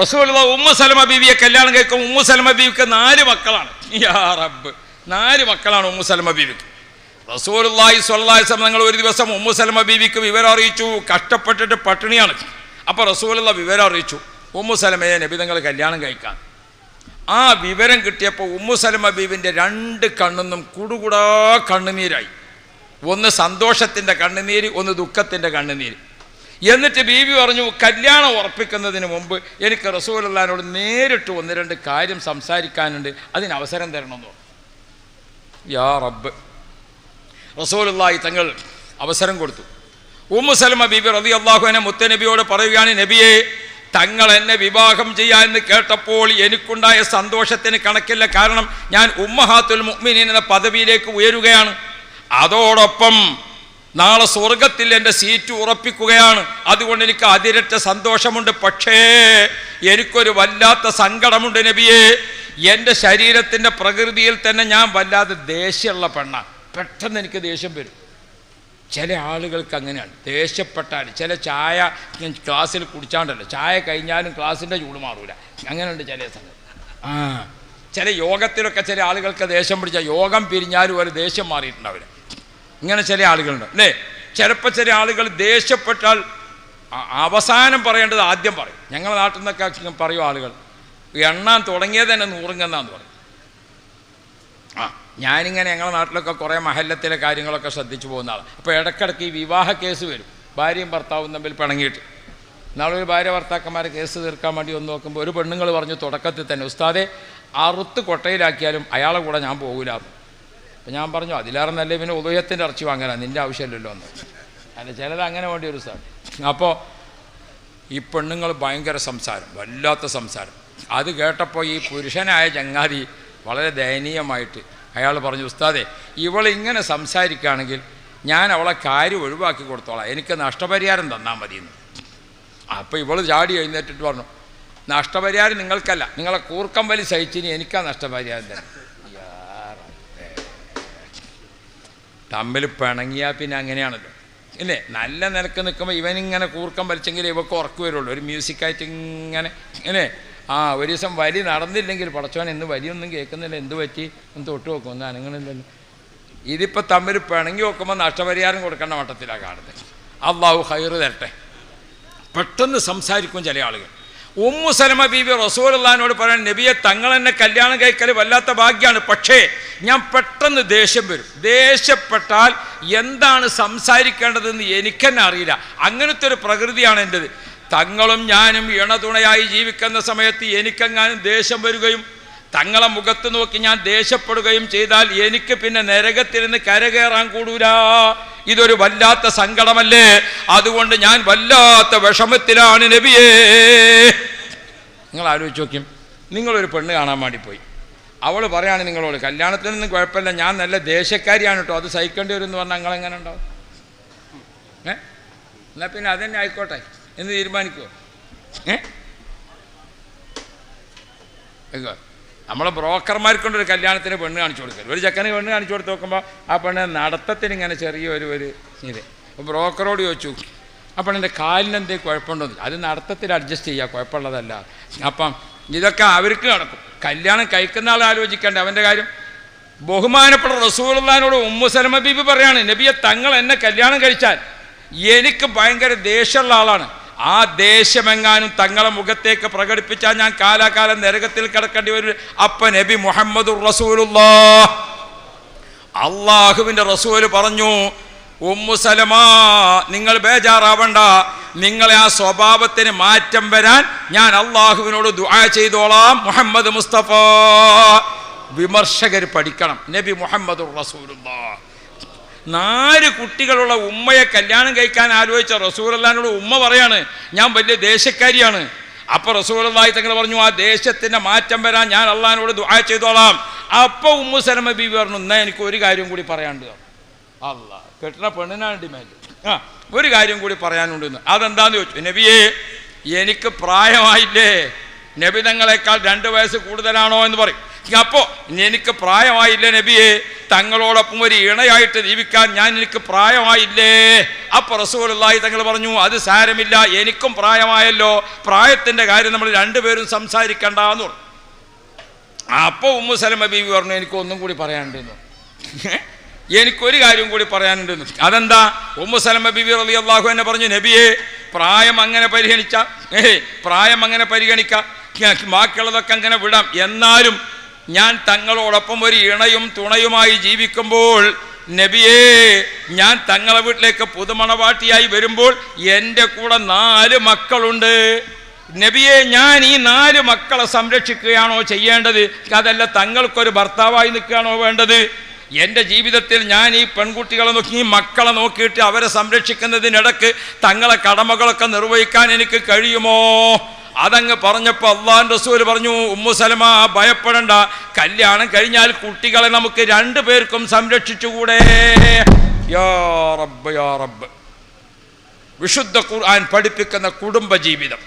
റസൂലുള്ളാഹി ഉമ്മു സലമ ബീവിയെ കല്യാണം കഴിക്കും. ഉമ്മു സലമ ബീവിക്ക് 4 മക്കളാണ്. യാ റബ്ബ്, 4 മക്കളാണ് ഉമ്മു സലമ ബീവിക്ക്. റസൂലുള്ളാഹി സ്വല്ലല്ലാഹി അലൈഹി വസല്ലം തങ്ങൾ ഒരു ദിവസം ഉമ്മു സലമ ബീവിക്ക് വിവരം അറിയിച്ചു, കഷ്ടപ്പെട്ടിട്ട് പട്ടിണിയാണ്. അപ്പോൾ റസൂലുള്ളാഹി വിവരം അറിയിച്ചു ഉമ്മു സലമയെ നബി തങ്ങൾ കല്യാണം കഴിക്കാൻ. ആ വിവരം കിട്ടിയപ്പോൾ ഉമ്മു സലമ ബീവിൻ്റെ 2 കണ്ണും കുടുകുടാ കണ്ണുനീരായി. ഒന്ന് സന്തോഷത്തിൻ്റെ കണ്ണുനീര്, ഒന്ന് ദുഃഖത്തിൻ്റെ കണ്ണുനീര്. എന്നിട്ട് ബീവി പറഞ്ഞു, കല്യാണം ഉറപ്പിക്കുന്നതിന് മുമ്പ് എനിക്ക് റസൂലുള്ളാഹിനോട് നേരിട്ട് 1-2 കാര്യം സംസാരിക്കാനുണ്ട്, അതിന് അവസരം തരണമെന്ന് പറഞ്ഞു. യാ റബ്ബ്. റസൂലുള്ളാഹി തങ്ങൾ അവസരം കൊടുത്തു. ഉമ്മു സലമ ബീബി റളിയല്ലാഹു അൻഹ മുത്തനബിയോട് പറയുകയാണ്, നബിയെ, തങ്ങൾ എന്നെ വിവാഹം ചെയ്യാമെന്ന് കേട്ടപ്പോൾ എനിക്കുണ്ടായ സന്തോഷത്തിന് കണക്കില്ല. കാരണം ഞാൻ ഉമ്മഹാത്തുൽ മുഅ്മിനീൻ എന്ന പദവിയിലേക്ക് ഉയരുകയാണ്. അതോടൊപ്പം നാളെ സ്വർഗത്തിൽ എൻ്റെ സീറ്റ് ഉറപ്പിക്കുകയാണ്. അതുകൊണ്ട് എനിക്ക് അതിരറ്റ സന്തോഷമുണ്ട്. പക്ഷേ എനിക്കൊരു വല്ലാത്ത സങ്കടമുണ്ട് നബിയെ. എൻ്റെ ശരീരത്തിൻ്റെ പ്രകൃതിയിൽ തന്നെ ഞാൻ വല്ലാതെ ദേഷ്യമുള്ള പെണ്ണാണ്. പെട്ടെന്ന് എനിക്ക് ദേഷ്യം വരും. ചില ആളുകൾക്ക് അങ്ങനെയാണ്, ദേഷ്യപ്പെട്ടാൽ. ചില ചായ ക്ലാസ്സിൽ കുടിച്ചാണ്ടല്ലോ, ചായ കഴിഞ്ഞാലും ക്ലാസ്സിൻ്റെ ചൂട് മാറൂല. അങ്ങനെയുണ്ട് ചില സമയം. ചില യോഗത്തിലൊക്കെ ചില ആളുകൾക്ക് ദേഷ്യം പിടിച്ചാൽ യോഗം പിരിഞ്ഞാലും ഒരു ദേഷ്യം മാറിയിട്ടുണ്ടാവില്ല. ഇങ്ങനെ ചില ആളുകളുണ്ട് അല്ലേ? ചിലപ്പോൾ ചില ആളുകൾ ദേഷ്യപ്പെട്ടാൽ അവസാനം പറയേണ്ടത് ആദ്യം പറയും. ഞങ്ങളുടെ നാട്ടിൽ നിന്നൊക്കെ പറയും ആളുകൾ, എണ്ണാൻ തുടങ്ങിയത് തന്നെ 100 പറയും. ഞാനിങ്ങനെ ഞങ്ങളുടെ നാട്ടിലൊക്കെ കുറേ മഹല്ലത്തിലെ കാര്യങ്ങളൊക്കെ ശ്രദ്ധിച്ചു പോകുന്ന ആളാണ്. അപ്പോൾ ഇടയ്ക്കിടയ്ക്ക് ഈ വിവാഹ കേസ് വരും, ഭാര്യയും ഭർത്താവും തമ്മിൽ പിണങ്ങിയിട്ട്. നാളൊരു ഭാര്യ ഭർത്താക്കന്മാരെ കേസ് തീർക്കാൻ വേണ്ടി ഒന്ന് നോക്കുമ്പോൾ ഒരു പെണ്ണുങ്ങൾ പറഞ്ഞു തുടക്കത്തിൽ തന്നെ, ഉസ്താദെ, അറുത്ത് കൊട്ടയിലാക്കിയാലും അയാളെ കൂടെ ഞാൻ പോകില്ല. അപ്പം ഞാൻ പറഞ്ഞു, അതിലേറെ നല്ല പിന്നെ ഉദയത്തിൻ്റെ ഇറച്ചി വാങ്ങാനാണ്, നിൻ്റെ ആവശ്യമില്ലല്ലോ എന്ന്. അല്ല, ചിലത് അങ്ങനെ വേണ്ടി ഒരു സാർ. അപ്പോൾ ഈ പെണ്ണുങ്ങൾ ഭയങ്കര സംസാരം, വല്ലാത്ത സംസാരം. അത് കേട്ടപ്പോൾ ഈ പുരുഷനായ ചങ്ങാതി വളരെ ദയനീയമായിട്ട് അയാൾ പറഞ്ഞു, ഉസ്താദെ, ഇവളിങ്ങനെ സംസാരിക്കുകയാണെങ്കിൽ ഞാൻ അവളെ കാര്യം ഒഴിവാക്കി കൊടുത്തോളാം, എനിക്ക് നഷ്ടപരിഹാരം തന്നാൽ മതിയെന്ന്. അപ്പോൾ ഇവൾ ചാടി എഴുന്നേറ്റിട്ട് പറഞ്ഞു, നഷ്ടപരിഹാരം നിങ്ങൾക്കല്ല, നിങ്ങളെ കൂർക്കം വലി സഹിച്ചിനി എനിക്കാ നഷ്ടപരിഹാരം തന്നെ. തമ്മിൽ പിണങ്ങിയാൽ പിന്നെ അങ്ങനെയാണല്ലോ ഇല്ലേ? നല്ല നിലക്ക് നിൽക്കുമ്പോൾ ഇവനിങ്ങനെ കൂർക്കം വലിച്ചെങ്കിൽ ഇവക്ക് ഉറക്കു വരുള്ളൂ, ഒരു മ്യൂസിക്കായിട്ട് ഇങ്ങനെ ഇല്ലേ? ഒരു ദിവസം വലി നടന്നില്ലെങ്കിൽ പടച്ചോൻ ഇന്ന് വലിയൊന്നും കേൾക്കുന്നില്ല, എന്ത് പറ്റി ഒന്ന് തൊട്ട് നോക്കും, ഒന്ന് അനങ്ങണില്ലല്ലോ. ഇതിപ്പോൾ തമ്മിൽ പിണങ്ങി നോക്കുമ്പോൾ നഷ്ടപരിഹാരം കൊടുക്കേണ്ട മട്ടത്തിലാണ് കാണുന്നത്. അള്ളാഹു ഖൈറ് തരട്ടെ. പെട്ടെന്ന് സംസാരിക്കും ചില ആളുകൾ. ഉമ്മു സലമ ബീബി റസൂലുള്ളാഹിനോട് പറയാൻ, നബിയെ, തങ്ങൾ എന്നെ കല്യാണം കഴിക്കൽ വല്ലാത്ത ഭാഗ്യമാണ്, പക്ഷേ ഞാൻ പെട്ടെന്ന് ദേഷ്യം വരും. ദേഷ്യപ്പെട്ടാൽ എന്താണ് സംസാരിക്കേണ്ടതെന്ന് എനിക്കെന്നെ അറിയില്ല. അങ്ങനത്തെ ഒരു പ്രകൃതിയാണ് എൻ്റെത്. തങ്ങളും ഞാനും ഇണതുണയായി ജീവിക്കുന്ന സമയത്ത് എനിക്കെങ്ങാനും ദേഷ്യം വരികയും തങ്ങളെ മുഖത്ത് നോക്കി ഞാൻ ദേഷ്യപ്പെടുകയും ചെയ്താൽ എനിക്ക് പിന്നെ നരകത്തിരുന്ന് കരകയറാൻ കൂടൂല ഇതൊരു വല്ലാത്ത സങ്കടമല്ലേ? അതുകൊണ്ട് ഞാൻ വല്ലാത്ത വിഷമത്തിലാണ് നബിയേ. നിങ്ങൾ ആലോചിച്ച് നോക്കും, നിങ്ങളൊരു പെണ്ണ് കാണാൻ വേണ്ടി പോയി, അവൾ പറയാണ് നിങ്ങളോട് കല്യാണത്തിനൊന്നും കുഴപ്പമില്ല, ഞാൻ നല്ല ദേശക്കാരിയാണ് കേട്ടോ, അത് സഹിക്കേണ്ടി വരും എന്ന് പറഞ്ഞാൽ നിങ്ങളെങ്ങനെ ഉണ്ടാവും? എന്നാൽ പിന്നെ അതന്നെ ആയിക്കോട്ടെ എന്ന് തീരുമാനിക്കുമോ? നമ്മളെ ബ്രോക്കർമാർക്കൊണ്ടൊരു കല്യാണത്തിന് പെണ്ണ് കാണിച്ചു കൊടുക്കരുത്. ഒരു ചെക്കന് പെണ്ണ് കാണിച്ചു കൊടുത്ത് നോക്കുമ്പോൾ ആ പെണ്ണ് നടത്തത്തിന് ഇങ്ങനെ ചെറിയൊരു ഇത്, അപ്പോൾ ബ്രോക്കറോട് ചോദിച്ചു ആ പെണ്ണിൻ്റെ കാലിനെന്തേ കുഴപ്പമുണ്ടോ? അത് നടത്തത്തിൽ അഡ്ജസ്റ്റ് ചെയ്യുക, കുഴപ്പമുള്ളതല്ല. അപ്പം ഇതൊക്കെ അവർക്ക് നടക്കും. കല്യാണം കഴിക്കുന്ന ആൾ ആലോചിക്കേണ്ട അവൻ്റെ കാര്യം. ബഹുമാനപ്പെട്ട റസൂലുള്ളാഹിനോട് ഉമ്മു സലമ ബീബി പറയാണ്, നബിയെ തങ്ങൾ എന്നെ കല്യാണം കഴിച്ചാൽ എനിക്ക് ഭയങ്കര ദേഷ്യമുള്ള ആളാണ്, ആ ദേഷ്യമെങ്ങാനും തങ്ങളെ മുഖത്തേക്ക് പ്രകടിപ്പിച്ചാൽ ഞാൻ കാലാകാലം നരകത്തിൽ കിടക്കേണ്ടി വരും. അപ്പ നബി മുഹമ്മദുർ റസൂലുള്ളാഹ്, അള്ളാഹുവിൻ്റെ റസൂല് പറഞ്ഞു, ഉമ്മു സലമ നിങ്ങൾ ബേജാറാവണ്ട, നിങ്ങളെ ആ സ്വഭാവത്തിന് മാറ്റം വരാൻ ഞാൻ അള്ളാഹുവിനോട് ദുആ ചെയ്തോളാം. മുഹമ്മദ് മുസ്തഫ. വിമർശകർ പഠിക്കണം, നബി മുഹമ്മദുർ റസൂലുള്ളാഹ് 4 കുട്ടികളുള്ള ഉമ്മയെ കല്യാണം കഴിക്കാൻ ആലോചിച്ച റസൂലുള്ളാഹിനോട് ഉമ്മ പറയാണ്, ഞാൻ വലിയ ദേശക്കാരിയാണ്. അപ്പോൾ റസൂലുള്ളാഹി തങ്ങൾ പറഞ്ഞു, ആ ദേശത്തിൻ്റെ മാറ്റം വരാൻ ഞാൻ അള്ളാഹിനോട് ദുആ ചെയ്തോളാം. അപ്പോൾ ഉമ്മു സലമ ബീവി പറഞ്ഞു, എന്നാൽ എനിക്ക് ഒരു കാര്യം കൂടി പറയാനുണ്ട്. അല്ലാ, കെട്ടുന്ന പെണ്ണിനാണ് ഡിമാൻഡ്. ഒരു കാര്യം കൂടി പറയാനുണ്ടെന്ന്. അതെന്താന്ന് ചോദിച്ചു. നബിയെ എനിക്ക് പ്രായമായില്ലേ? നബി തങ്ങളെക്കാൾ 2 വയസ്സ് കൂടുതലാണോ എന്ന് പറയും. അപ്പോൾ എനിക്ക് പ്രായമായില്ലേ നബിയെ, തങ്ങളോടൊപ്പം ഒരു ഇണയായിട്ട് ജീവിക്കാൻ എനിക്ക് പ്രായമായില്ലേ? അപ്പോൾ റസൂലുള്ളാഹി തങ്ങൾ പറഞ്ഞു, അത് സാരമില്ല, എനിക്കും പ്രായമായല്ലോ, പ്രായത്തിൻ്റെ കാര്യം നമ്മൾ 2 പേരും സംസാരിക്കണ്ടെന്ന് പറഞ്ഞു. അപ്പോൾ ഉമ്മു സലമ ബീവി പറഞ്ഞു, എനിക്കൊന്നും കൂടി പറയാനുണ്ടെന്ന്. എനിക്കൊരു കാര്യം കൂടി പറയാനുണ്ടെന്ന്. അതെന്താ? ഉമ്മു സലമ ബീവി റളിയല്ലാഹു അൻഹ പറഞ്ഞു, നബിയെ പ്രായം അങ്ങനെ പരിഗണിക്കാം, ബാക്കിയുള്ളതൊക്കെ അങ്ങനെ വിടാം, എന്നാലും ഞാൻ തങ്ങളോടൊപ്പം ഒരു ഇണയും തുണയുമായി ജീവിക്കുമ്പോൾ നബിയേ, ഞാൻ തങ്ങളെ വീട്ടിലേക്ക് പുതുമണവാട്ടിയായി വരുമ്പോൾ എൻ്റെ കൂടെ 4 മക്കളുണ്ട്. നബിയെ ഞാൻ ഈ 4 മക്കളെ സംരക്ഷിക്കുകയാണോ ചെയ്യേണ്ടത്? അതല്ല തങ്ങൾക്കൊരു ഭർത്താവായി നിൽക്കുകയാണോ വേണ്ടത്? എൻ്റെ ജീവിതത്തിൽ ഞാൻ ഈ പെൺകുട്ടികളെ നോക്കി, ഈ മക്കളെ നോക്കിയിട്ട് അവരെ സംരക്ഷിക്കുന്നതിനിടക്ക് തങ്ങളെ കടമകളൊക്കെ നിർവഹിക്കാൻ എനിക്ക് കഴിയുമോ? അതങ്ങ് പറഞ്ഞപ്പോൾ അല്ലാഹുവിൻ്റെ റസൂൽ പറഞ്ഞു, ഉമ്മു സലമ ഭയപ്പെടണ്ട, കല്യാണം കഴിഞ്ഞാൽ കുട്ടികളെ നമുക്ക് 2 പേർക്കും സംരക്ഷിച്ചുകൂടെ? യാ റബ്ബ് യാ റബ്ബ്. വിശുദ്ധ ഖുർആൻ പഠിപ്പിക്കുന്ന കുടുംബ ജീവിതം.